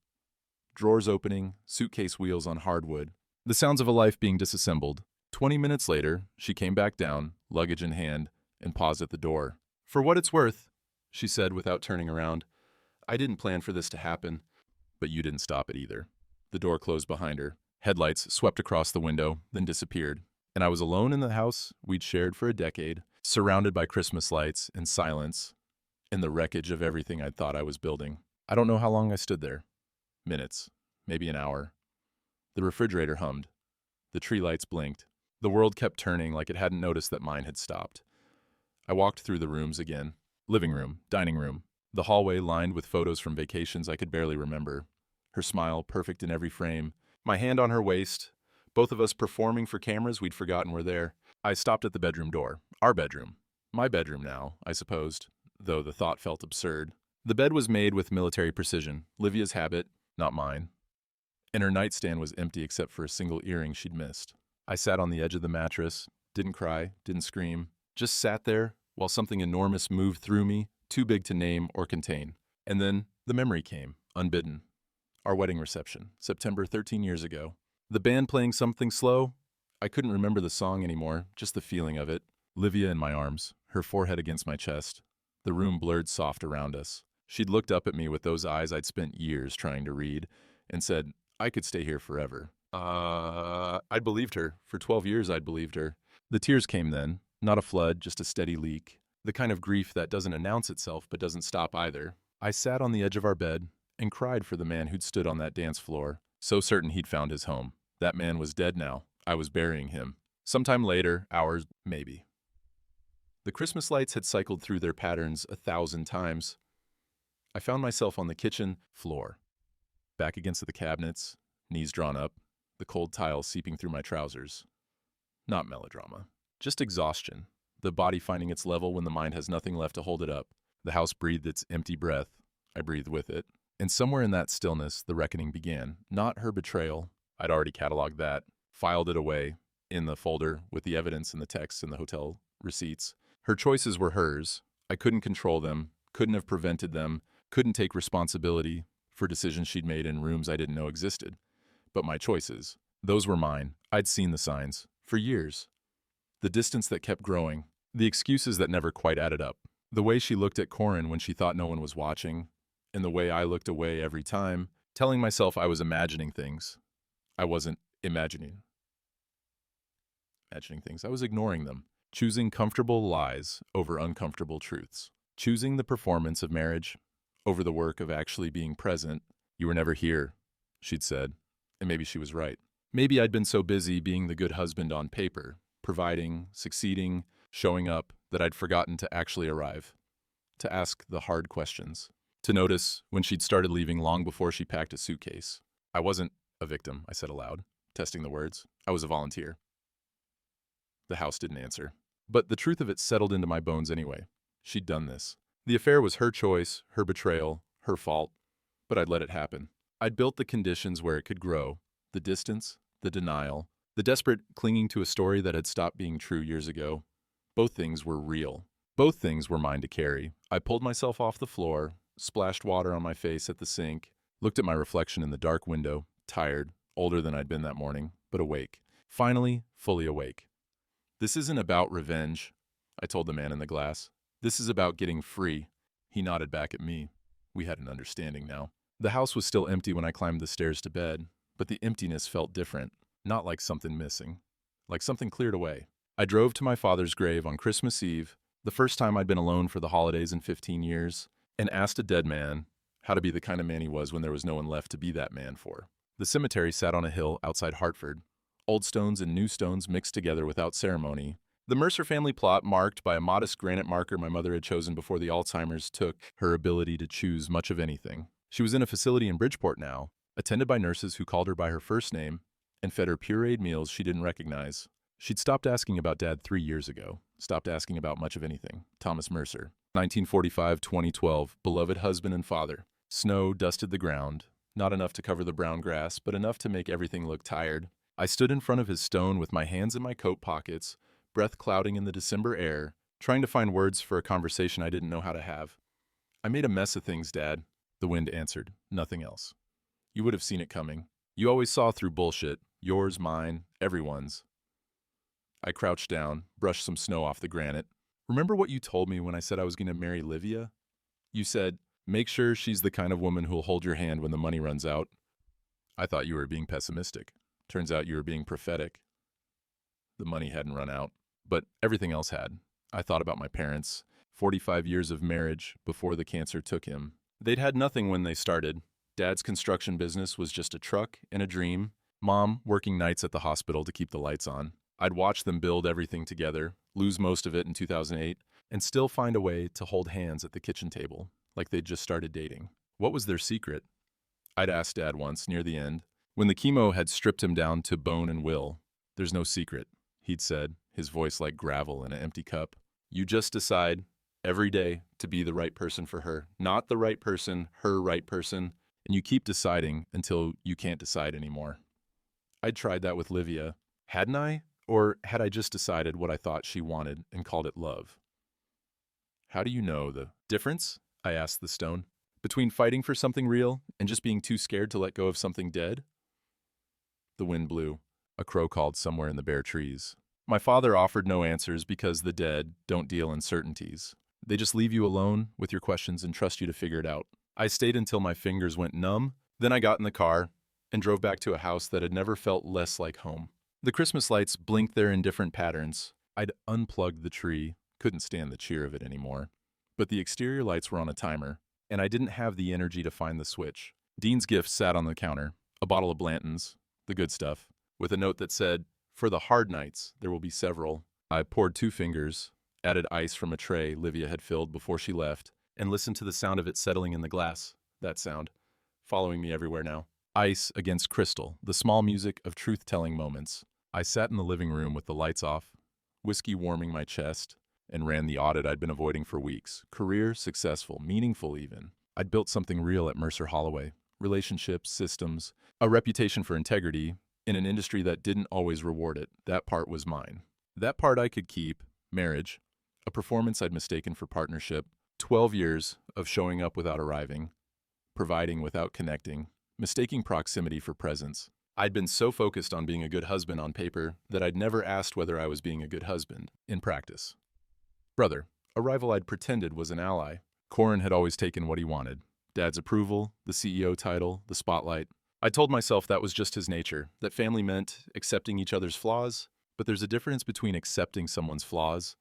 drawers opening, suitcase wheels on hardwood. The sounds of a life being disassembled. 20 minutes later, she came back down, luggage in hand, and paused at the door. "For what it's worth," she said without turning around, "I didn't plan for this to happen." But you didn't stop it either. The door closed behind her. Headlights swept across the window, then disappeared. And I was alone in the house we'd shared for a decade, surrounded by Christmas lights and silence, in the wreckage of everything I'd thought I was building. I don't know how long I stood there. Minutes, maybe an hour. The refrigerator hummed. The tree lights blinked. The world kept turning like it hadn't noticed that mine had stopped. I walked through the rooms again. Living room, dining room, the hallway lined with photos from vacations I could barely remember. Her smile perfect in every frame. My hand on her waist. Both of us performing for cameras we'd forgotten were there. I stopped at the bedroom door. Our bedroom. My bedroom now, I supposed, though the thought felt absurd. The bed was made with military precision. Livia's habit, not mine. And her nightstand was empty except for a single earring she'd missed. I sat on the edge of the mattress, didn't cry, didn't scream, just sat there while something enormous moved through me, too big to name or contain. And then the memory came, unbidden. Our wedding reception, September 13 years ago. The band playing something slow. I couldn't remember the song anymore, just the feeling of it. Livia in my arms, her forehead against my chest. The room blurred soft around us. She'd looked up at me with those eyes I'd spent years trying to read and said, "I could stay here forever." I'd believed her. For 12 years I'd believed her. The tears came then, not a flood, just a steady leak. The kind of grief that doesn't announce itself but doesn't stop either. I sat on the edge of our bed and cried for the man who'd stood on that dance floor, so certain he'd found his home. That man was dead now. I was burying him. Sometime later, hours, maybe. The Christmas lights had cycled through their patterns 1,000 times. I found myself on the kitchen floor, back against the cabinets, knees drawn up, the cold tile seeping through my trousers. Not melodrama, just exhaustion, the body finding its level when the mind has nothing left to hold it up. The house breathed its empty breath. I breathed with it. And somewhere in that stillness, the reckoning began. Not her betrayal. I'd already cataloged that, filed it away in the folder with the evidence and the texts and the hotel receipts. Her choices were hers. I couldn't control them, couldn't have prevented them, couldn't take responsibility for decisions she'd made in rooms I didn't know existed. But my choices, those were mine. I'd seen the signs. For years. The distance that kept growing. The excuses that never quite added up. The way she looked at Corin when she thought no one was watching. And the way I looked away every time, telling myself I was imagining things. I wasn't imagining things. I was ignoring them. Choosing comfortable lies over uncomfortable truths. Choosing the performance of marriage over the work of actually being present. "You were never here," she'd said. And maybe she was right. Maybe I'd been so busy being the good husband on paper, providing, succeeding, showing up, that I'd forgotten to actually arrive, to ask the hard questions, to notice when she'd started leaving long before she packed a suitcase. I wasn't a victim, I said aloud, testing the words. I was a volunteer. The house didn't answer. But the truth of it settled into my bones anyway. She'd done this. The affair was her choice, her betrayal, her fault, but I'd let it happen. I'd built the conditions where it could grow, the distance, the denial, the desperate clinging to a story that had stopped being true years ago. Both things were real. Both things were mine to carry. I pulled myself off the floor, splashed water on my face at the sink, looked at my reflection in the dark window, tired, older than I'd been that morning, but awake. Finally, fully awake. "This isn't about revenge," I told the man in the glass. "This is about getting free." He nodded back at me. We had an understanding now. The house was still empty when I climbed the stairs to bed, but the emptiness felt different, not like something missing, like something cleared away. I drove to my father's grave on Christmas Eve, the first time I'd been alone for the holidays in 15 years, and asked a dead man how to be the kind of man he was when there was no one left to be that man for. The cemetery sat on a hill outside Hartford, old stones and new stones mixed together without ceremony. The Mercer family plot marked by a modest granite marker my mother had chosen before the Alzheimer's took her ability to choose much of anything. She was in a facility in Bridgeport now, attended by nurses who called her by her first name and fed her pureed meals she didn't recognize. She'd stopped asking about Dad 3 years ago, stopped asking about much of anything. Thomas Mercer. 1945-2012, beloved husband and father. Snow dusted the ground, not enough to cover the brown grass, but enough to make everything look tired. I stood in front of his stone with my hands in my coat pockets, breath clouding in the December air, trying to find words for a conversation I didn't know how to have. "I made a mess of things, Dad," the wind answered, nothing else. You would have seen it coming. You always saw through bullshit. Yours, mine, everyone's. I crouched down, brushed some snow off the granite. Remember what you told me when I said I was going to marry Livia? You said, make sure she's the kind of woman who'll hold your hand when the money runs out. I thought you were being pessimistic. Turns out you were being prophetic. The money hadn't run out, but everything else had. I thought about my parents, 45 years of marriage before the cancer took him. They'd had nothing when they started. Dad's construction business was just a truck and a dream. Mom working nights at the hospital to keep the lights on. I'd watch them build everything together, lose most of it in 2008, and still find a way to hold hands at the kitchen table, like they'd just started dating. What was their secret? I'd asked Dad once, near the end, when the chemo had stripped him down to bone and will. There's no secret, he'd said, his voice like gravel in an empty cup. You just decide, every day, to be the right person for her. Not the right person, her right person. And you keep deciding until you can't decide anymore. I'd tried that with Livia. Hadn't I? Or had I just decided what I thought she wanted and called it love? How do you know the difference? I asked the stone. Between fighting for something real and just being too scared to let go of something dead? The wind blew. A crow called somewhere in the bare trees. My father offered no answers because the dead don't deal in certainties. They just leave you alone with your questions and trust you to figure it out. I stayed until my fingers went numb. Then I got in the car and drove back to a house that had never felt less like home. The Christmas lights blinked there in different patterns. I'd unplugged the tree, couldn't stand the cheer of it anymore. But the exterior lights were on a timer, and I didn't have the energy to find the switch. Dean's gift sat on the counter, a bottle of Blanton's, the good stuff, with a note that said, for the hard nights, there will be several. I poured 2 fingers, added ice from a tray Livia had filled before she left, and listened to the sound of it settling in the glass. That sound, following me everywhere now. Ice against crystal, the small music of truth-telling moments. I sat in the living room with the lights off, whiskey warming my chest, and ran the audit I'd been avoiding for weeks. Career, successful, meaningful even. I'd built something real at Mercer Holloway. Relationships, systems, a reputation for integrity in an industry that didn't always reward it. That part was mine. That part I could keep. Marriage, a performance I'd mistaken for partnership. 12 years of showing up without arriving, providing without connecting, mistaking proximity for presence. I'd been so focused on being a good husband on paper that I'd never asked whether I was being a good husband in practice. Brother, a rival I'd pretended was an ally. Corin had always taken what he wanted. Dad's approval, the CEO title, the spotlight. I told myself that was just his nature, that family meant accepting each other's flaws, but there's a difference between accepting someone's flaws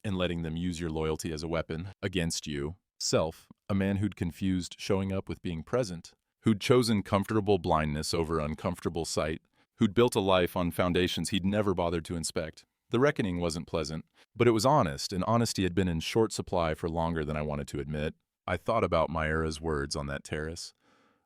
and letting them use your loyalty as a weapon against you. Self, a man who'd confused showing up with being present, who'd chosen comfortable blindness over uncomfortable sight, who'd built a life on foundations he'd never bothered to inspect. The reckoning wasn't pleasant, but it was honest, and honesty had been in short supply for longer than I wanted to admit. I thought about Myra's words on that terrace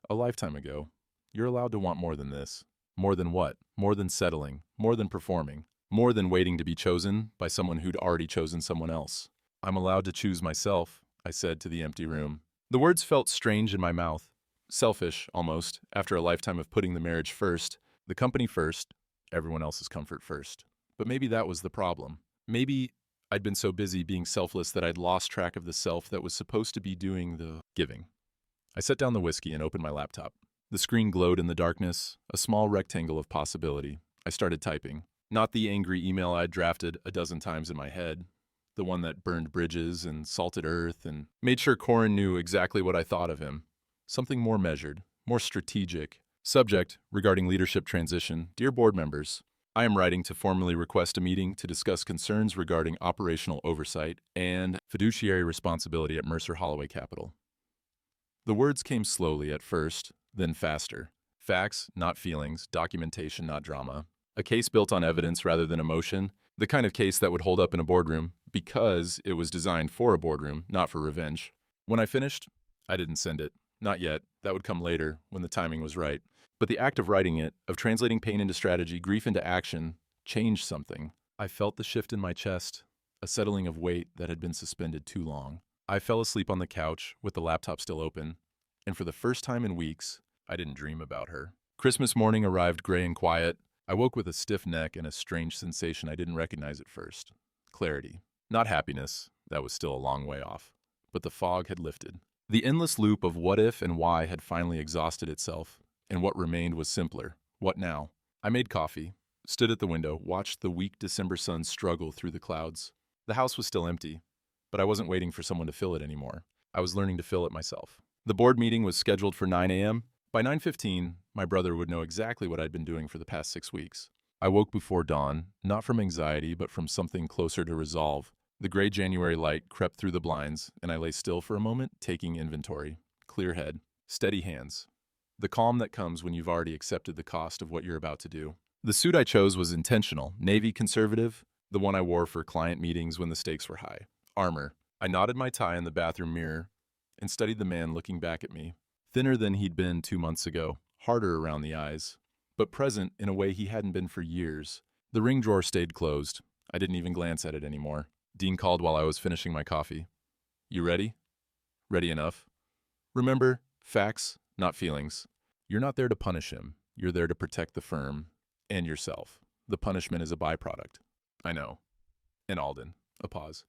a lifetime ago. You're allowed to want more than this. More than what? More than settling. More than performing. More than waiting to be chosen by someone who'd already chosen someone else. I'm allowed to choose myself, I said to the empty room. The words felt strange in my mouth. Selfish, almost, after a lifetime of putting the marriage first, the company first, everyone else's comfort first. But maybe that was the problem. Maybe I'd been so busy being selfless that I'd lost track of the self that was supposed to be doing the giving. I set down the whiskey and opened my laptop. The screen glowed in the darkness, a small rectangle of possibility. I started typing. Not the angry email I'd drafted a dozen times in my head, the one that burned bridges and salted earth and made sure Corin knew exactly what I thought of him. Something more measured, more strategic. Subject regarding leadership transition. Dear board members, I am writing to formally request a meeting to discuss concerns regarding operational oversight and fiduciary responsibility at Mercer Holloway Capital. The words came slowly at first, then faster. Facts, not feelings. Documentation, not drama. A case built on evidence rather than emotion. The kind of case that would hold up in a boardroom because it was designed for a boardroom, not for revenge. When I finished, I didn't send it. Not yet. That would come later, when the timing was right. But the act of writing it, of translating pain into strategy, grief into action, changed something. I felt the shift in my chest, a settling of weight that had been suspended too long. I fell asleep on the couch with the laptop still open, and for the first time in weeks, I didn't dream about her. Christmas morning arrived gray and quiet. I woke with a stiff neck and a strange sensation I didn't recognize at first. Clarity. Not happiness, that was still a long way off. But the fog had lifted. The endless loop of what if and why had finally exhausted itself, and what remained was simpler. What now? I made coffee, stood at the window, watched the weak December sun struggle through the clouds. The house was still empty, but I wasn't waiting for someone to fill it anymore. I was learning to fill it myself. The board meeting was scheduled for 9 a.m. By 9:15, my brother would know exactly what I'd been doing for the past 6 weeks. I woke before dawn, not from anxiety, but from something closer to resolve. The gray January light crept through the blinds, and I lay still for a moment, taking inventory. Clear head, steady hands. The calm that comes when you've already accepted the cost of what you're about to do. The suit I chose was intentional, navy conservative, the one I wore for client meetings when the stakes were high. Armor. I knotted my tie in the bathroom mirror and studied the man looking back at me. Thinner than he'd been 2 months ago, harder around the eyes, but present in a way he hadn't been for years. The ring drawer stayed closed. I didn't even glance at it anymore. Dean called while I was finishing my coffee. You ready? Ready enough. Remember, facts, not feelings. You're not there to punish him. You're there to protect the firm and yourself. The punishment is a byproduct. I know. And Alden. A pause.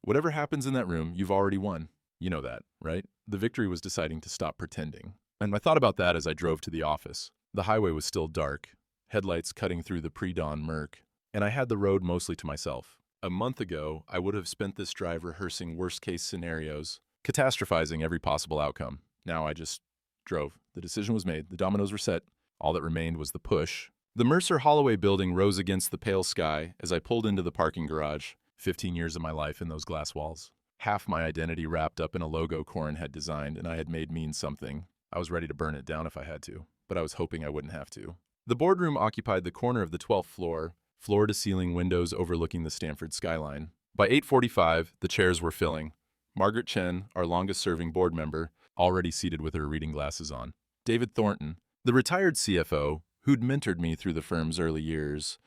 Whatever happens in that room, you've already won. You know that, right? The victory was deciding to stop pretending. And I thought about that as I drove to the office. The highway was still dark, headlights cutting through the pre-dawn murk, and I had the road mostly to myself. A month ago, I would have spent this drive rehearsing worst-case scenarios, catastrophizing every possible outcome. Now I just drove. The decision was made. The dominoes were set. All that remained was the push. The Mercer Holloway building rose against the pale sky as I pulled into the parking garage. 15 years of my life in those glass walls. Half my identity wrapped up in a logo Corin had designed and I had made mean something. I was ready to burn it down if I had to, but I was hoping I wouldn't have to. The boardroom occupied the corner of the 12th floor, floor-to-ceiling windows overlooking the Stanford skyline. By 8:45, the chairs were filling. Margaret Chen, our longest-serving board member, already seated with her reading glasses on. David Thornton, the retired CFO, who'd mentored me through the firm's early years.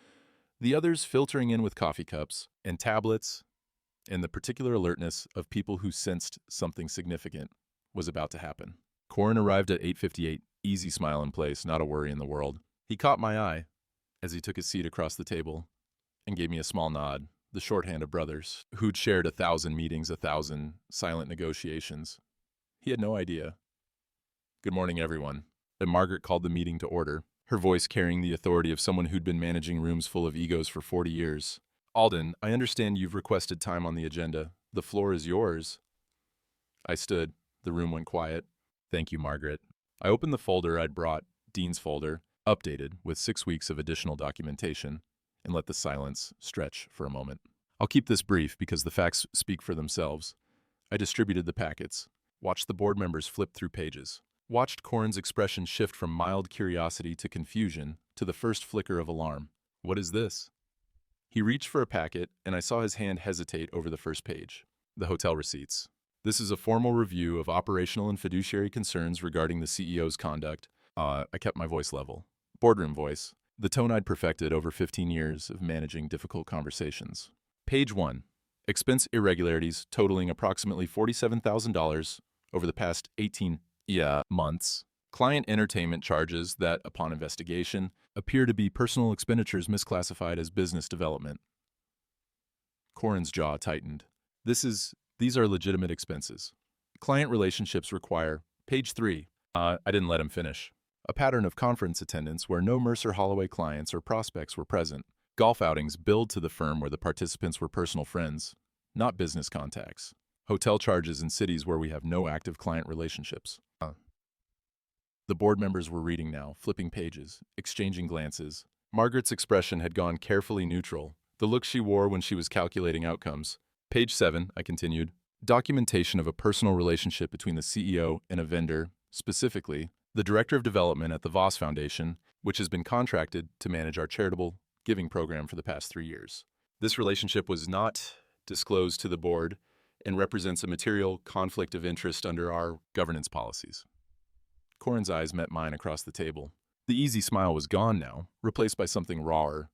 The others filtering in with coffee cups and tablets, and the particular alertness of people who sensed something significant was about to happen. Corin arrived at 8:58, easy smile in place, not a worry in the world. He caught my eye as he took his seat across the table and gave me a small nod, the shorthand of brothers, who'd shared 1,000 meetings, 1,000 silent negotiations. He had no idea. Good morning, everyone. And Margaret called the meeting to order, her voice carrying the authority of someone who'd been managing rooms full of egos for 40 years. Alden, I understand you've requested time on the agenda. The floor is yours. I stood. The room went quiet. Thank you, Margaret. I opened the folder I'd brought, Dean's folder, updated with 6 weeks of additional documentation, and let the silence stretch for a moment. I'll keep this brief because the facts speak for themselves. I distributed the packets, watched the board members flip through pages, watched Corin's expression shift from mild curiosity to confusion to the first flicker of alarm. What is this? He reached for a packet, and I saw his hand hesitate over the first page. The hotel receipts. This is a formal review of operational and fiduciary concerns regarding the CEO's conduct. I kept my voice level. Boardroom voice. The tone I'd perfected over 15 years of managing difficult conversations. Page 1. Expense irregularities totaling approximately $47,000 over the past 18 months. Client entertainment charges that, upon investigation, appear to be personal expenditures misclassified as business development. Corin's jaw tightened. These are legitimate expenses. Client relationships require. Page 3. I didn't let him finish. A pattern of conference attendance where no Mercer Holloway clients or prospects were present. Golf outings billed to the firm where the participants were personal friends, not business contacts. Hotel charges in cities where we have no active client relationships. The board members were reading now, flipping pages, exchanging glances. Margaret's expression had gone carefully neutral, the look she wore when she was calculating outcomes. Page 7, I continued. Documentation of a personal relationship between the CEO and a vendor, specifically, the Director of Development at the Voss Foundation, which has been contracted to manage our charitable giving program for the past 3 years. This relationship was not disclosed to the board and represents a material conflict of interest under our governance policies. Corin's eyes met mine across the table. The easy smile was gone now, replaced by something rawer.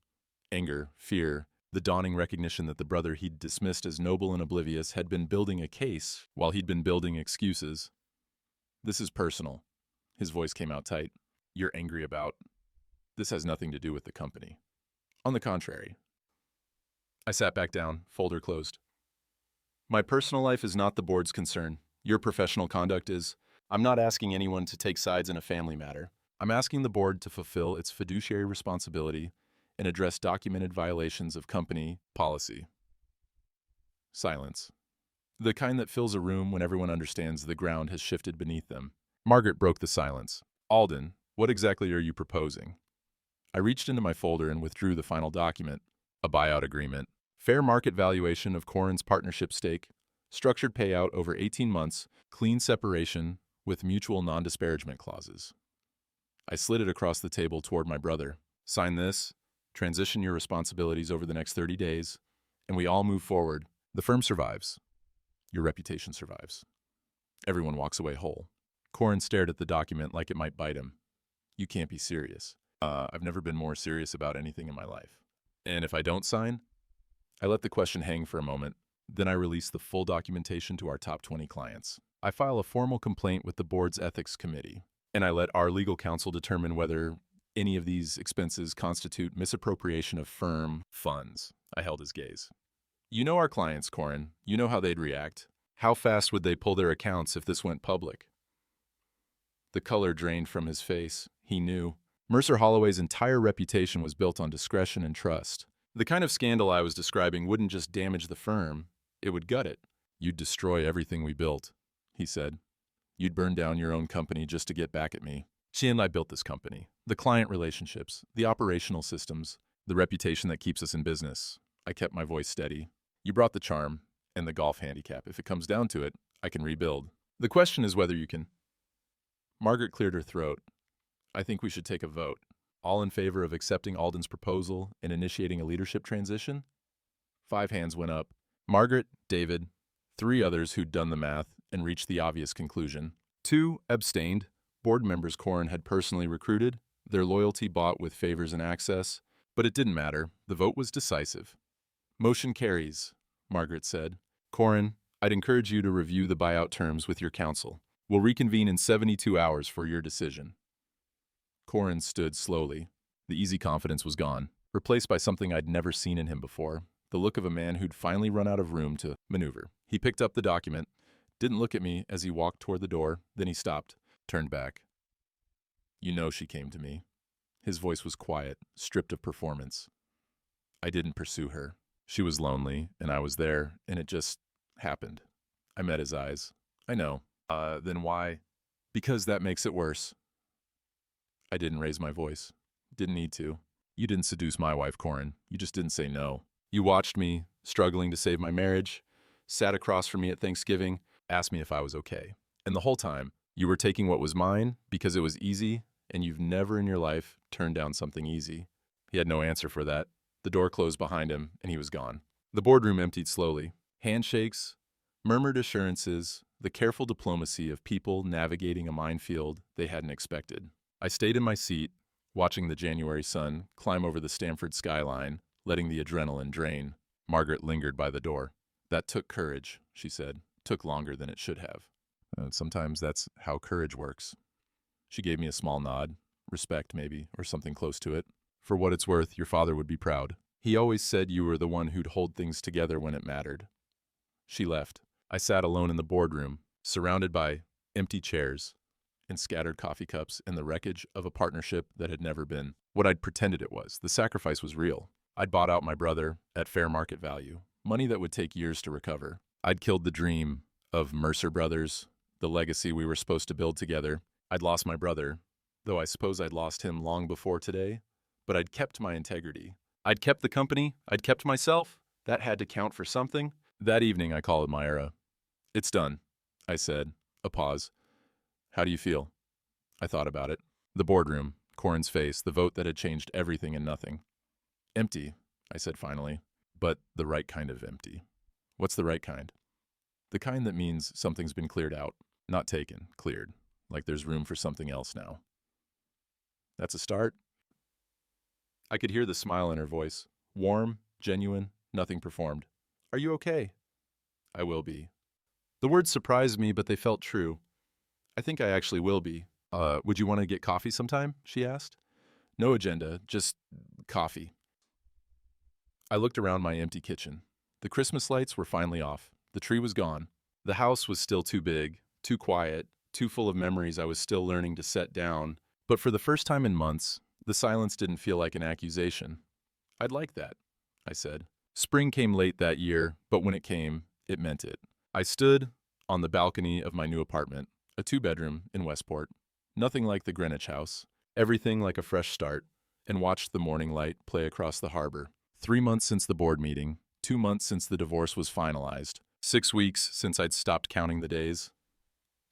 Anger, fear, the dawning recognition that the brother he'd dismissed as noble and oblivious had been building a case while he'd been building excuses. This is personal. His voice came out tight. You're angry about. This has nothing to do with the company. On the contrary. I sat back down, folder closed. My personal life is not the board's concern. Your professional conduct is. I'm not asking anyone to take sides in a family matter. I'm asking the board to fulfill its fiduciary responsibility and address documented violations of company policy. Silence. The kind that fills a room when everyone understands the ground has shifted beneath them. Margaret broke the silence. Alden, what exactly are you proposing? I reached into my folder and withdrew the final document, a buyout agreement. Fair market valuation of Corin's partnership stake, structured payout over 18 months, clean separation with mutual non-disparagement clauses. I slid it across the table toward my brother. Sign this, transition your responsibilities over the next 30 days, and we all move forward. The firm survives. Your reputation survives. Everyone walks away whole. Corin stared at the document like it might bite him. You can't be serious. I've never been more serious about anything in my life. And if I don't sign? I let the question hang for a moment. Then I release the full documentation to our top 20 clients. I file a formal complaint with the board's ethics committee, and I let our legal counsel determine whether any of these expenses constitute misappropriation of firm funds. I held his gaze. You know our clients, Corin. You know how they'd react. How fast would they pull their accounts if this went public? The color drained from his face. He knew. Mercer Holloway's entire reputation was built on discretion and trust. The kind of scandal I was describing wouldn't just damage the firm, it would gut it. You'd destroy everything we built, he said. You'd burn down your own company just to get back at me. She and I built this company. The client relationships, the operational systems, the reputation that keeps us in business. I kept my voice steady. You brought the charm and the golf handicap. If it comes down to it, I can rebuild. The question is whether you can. Margaret cleared her throat. I think we should take a vote. All in favor of accepting Alden's proposal and initiating a leadership transition? 5 hands went up. Margaret, David, 3 others who'd done the math and reached the obvious conclusion. 2 abstained. Board members Corin had personally recruited, their loyalty bought with favors and access. But it didn't matter. The vote was decisive. Motion carries, Margaret said. Corin, I'd encourage you to review the buyout terms with your counsel. We'll reconvene in 72 hours for your decision. Corin stood slowly. The easy confidence was gone, replaced by something I'd never seen in him before, the look of a man who'd finally run out of room to maneuver. He picked up the document, didn't look at me as he walked toward the door, then he stopped, turned back. You know she came to me. His voice was quiet, stripped of performance. I didn't pursue her. She was lonely, and I was there, and it just happened. I met his eyes. I know. Then why? Because that makes it worse. I didn't raise my voice. Didn't need to. You didn't seduce my wife, Corin. You just didn't say no. You watched me, struggling to save my marriage, sat across from me at Thanksgiving, asked me if I was okay. And the whole time, you were taking what was mine because it was easy, and you've never in your life turned down something easy. He had no answer for that. The door closed behind him, and he was gone. The boardroom emptied slowly. Handshakes, murmured assurances, the careful diplomacy of people navigating a minefield they hadn't expected. I stayed in my seat, watching the January sun climb over the Stamford skyline, letting the adrenaline drain. Margaret lingered by the door. That took courage, she said. Took longer than it should have. Sometimes that's how courage works. She gave me a small nod, respect maybe, or something close to it. For what it's worth, your father would be proud. He always said you were the one who'd hold things together when it mattered. She left. I sat alone in the boardroom, surrounded by empty chairs and scattered coffee cups and the wreckage of a partnership that had never been what I'd pretended it was. The sacrifice was real. I'd bought out my brother at fair market value, money that would take years to recover. I'd killed the dream of Mercer Brothers, the legacy we were supposed to build together. I'd lost my brother, though I suppose I'd lost him long before today, but I'd kept my integrity. I'd kept the company. I'd kept myself. That had to count for something. That evening, I called Myra. It's done, I said. A pause. How do you feel? I thought about it. The boardroom, Corin's face, the vote that had changed everything and nothing. Empty, I said finally, but the right kind of empty. What's the right kind? The kind that means something's been cleared out, not taken, cleared, like there's room for something else now. That's a start. I could hear the smile in her voice, warm, genuine, nothing performed. Are you okay? I will be. The words surprised me, but they felt true. I think I actually will be. Would you want to get coffee sometime? She asked. No agenda, just coffee. I looked around my empty kitchen. The Christmas lights were finally off. The tree was gone. The house was still too big, too quiet, too full of memories I was still learning to set down But for the first time in months, the silence didn't feel like an accusation. "I'd like that," I said. Spring came late that year, but when it came, it meant it. I stood on the balcony of my new apartment, a two-bedroom in Westport. Nothing like the Greenwich house, everything like a fresh start, and watched the morning light play across the harbor. 3 months since the board meeting, 2 months since the divorce was finalized, 6 weeks since I'd stopped counting the days.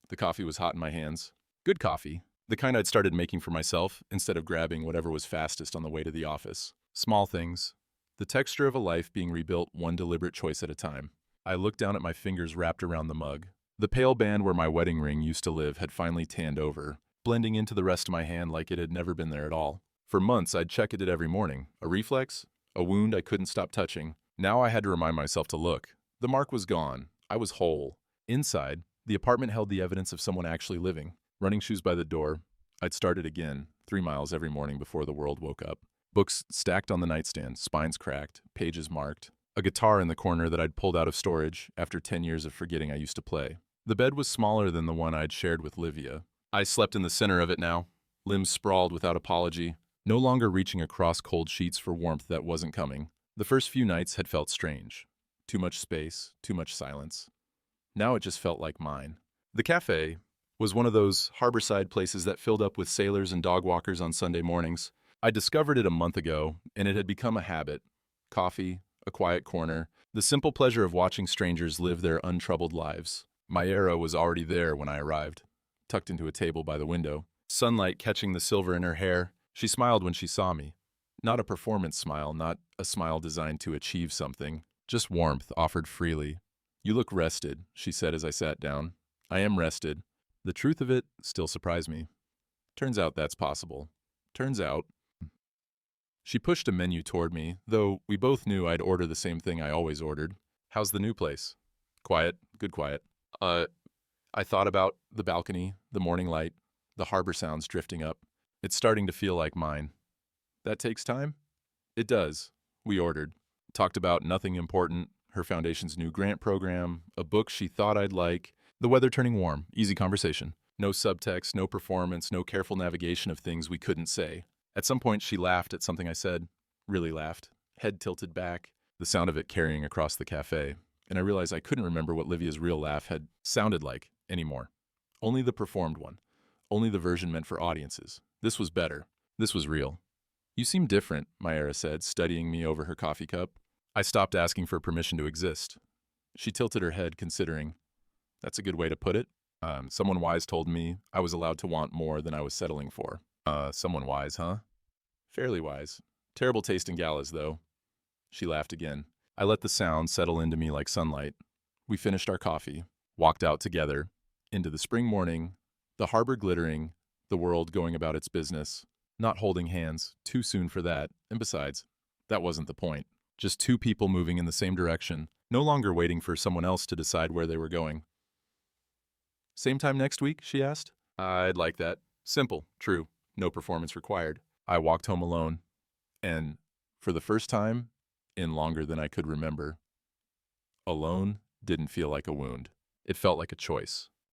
The coffee was hot in my hands. Good coffee, the kind I'd started making for myself instead of grabbing whatever was fastest on the way to the office. Small things. The texture of a life being rebuilt one deliberate choice at a time. I looked down at my fingers wrapped around the mug. The pale band where my wedding ring used to live had finally tanned over, blending into the rest of my hand like it had never been there at all. For months, I'd check at it every morning. A reflex? A wound I couldn't stop touching. Now I had to remind myself to look. The mark was gone. I was whole. Inside, the apartment held the evidence of someone actually living. Running shoes by the door, I'd start it again, 3 miles every morning before the world woke up. Books stacked on the nightstand, spines cracked, pages marked. A guitar in the corner that I'd pulled out of storage after 10 years of forgetting I used to play. The bed was smaller than the one I'd shared with Livia. I slept in the center of it now, limbs sprawled without apology, no longer reaching across cold sheets for warmth that wasn't coming. The first few nights had felt strange. Too much space, too much silence. Now it just felt like mine. The cafe was one of those harborside places that filled up with sailors and dog walkers on Sunday mornings. I discovered it a month ago, and it had become a habit. Coffee, a quiet corner, the simple pleasure of watching strangers live their untroubled lives. Mayra was already there when I arrived, tucked into a table by the window. Sunlight catching the silver in her hair, she smiled when she saw me. Not a performance smile, not a smile designed to achieve something, just warmth offered freely. "You look rested," she said as I sat down. "I am rested." The truth of it still surprised me. Turns out that's possible. Turns out. She pushed a menu toward me, though we both knew I'd order the same thing I always ordered. "How's the new place?" "Quiet, good quiet." I thought about the balcony, the morning light, the harbor sounds drifting up. It's starting to feel like mine. "That takes time?" "It does." We ordered. Talked about nothing important, her foundation's new grant program, a book she thought I'd like, the weather turning warm, easy conversation. No subtext, no performance, no careful navigation of things we couldn't say. At some point, she laughed at something I said, really laughed, head tilted back, the sound of it carrying across the cafe, and I realized I couldn't remember what Livia's real laugh had sounded like anymore. Only the performed one, only the version meant for audiences. This was better. This was real. "You seem different," Mayra said, studying me over her coffee cup. I stopped asking for permission to exist. She tilted her head, considering. "That's a good way to put it. Someone wise told me I was allowed to want more than I was settling for." Someone wise, huh?" "Fairly wise. Terrible taste in galas, though." She laughed again. I let the sound settle into me like sunlight. We finished our coffee, walked out together, into the spring morning, the harbor glittering, the world going about its business, not holding hands, too soon for that, and besides, that wasn't the point. Just two people moving in the same direction, no longer waiting for someone else to decide where they were going. "Same time next week?" she asked. "I'd like that. Simple, true, no performance required." I walked home alone, and for the first time, in longer than I could remember, alone didn't feel like a wound. It felt like a choice.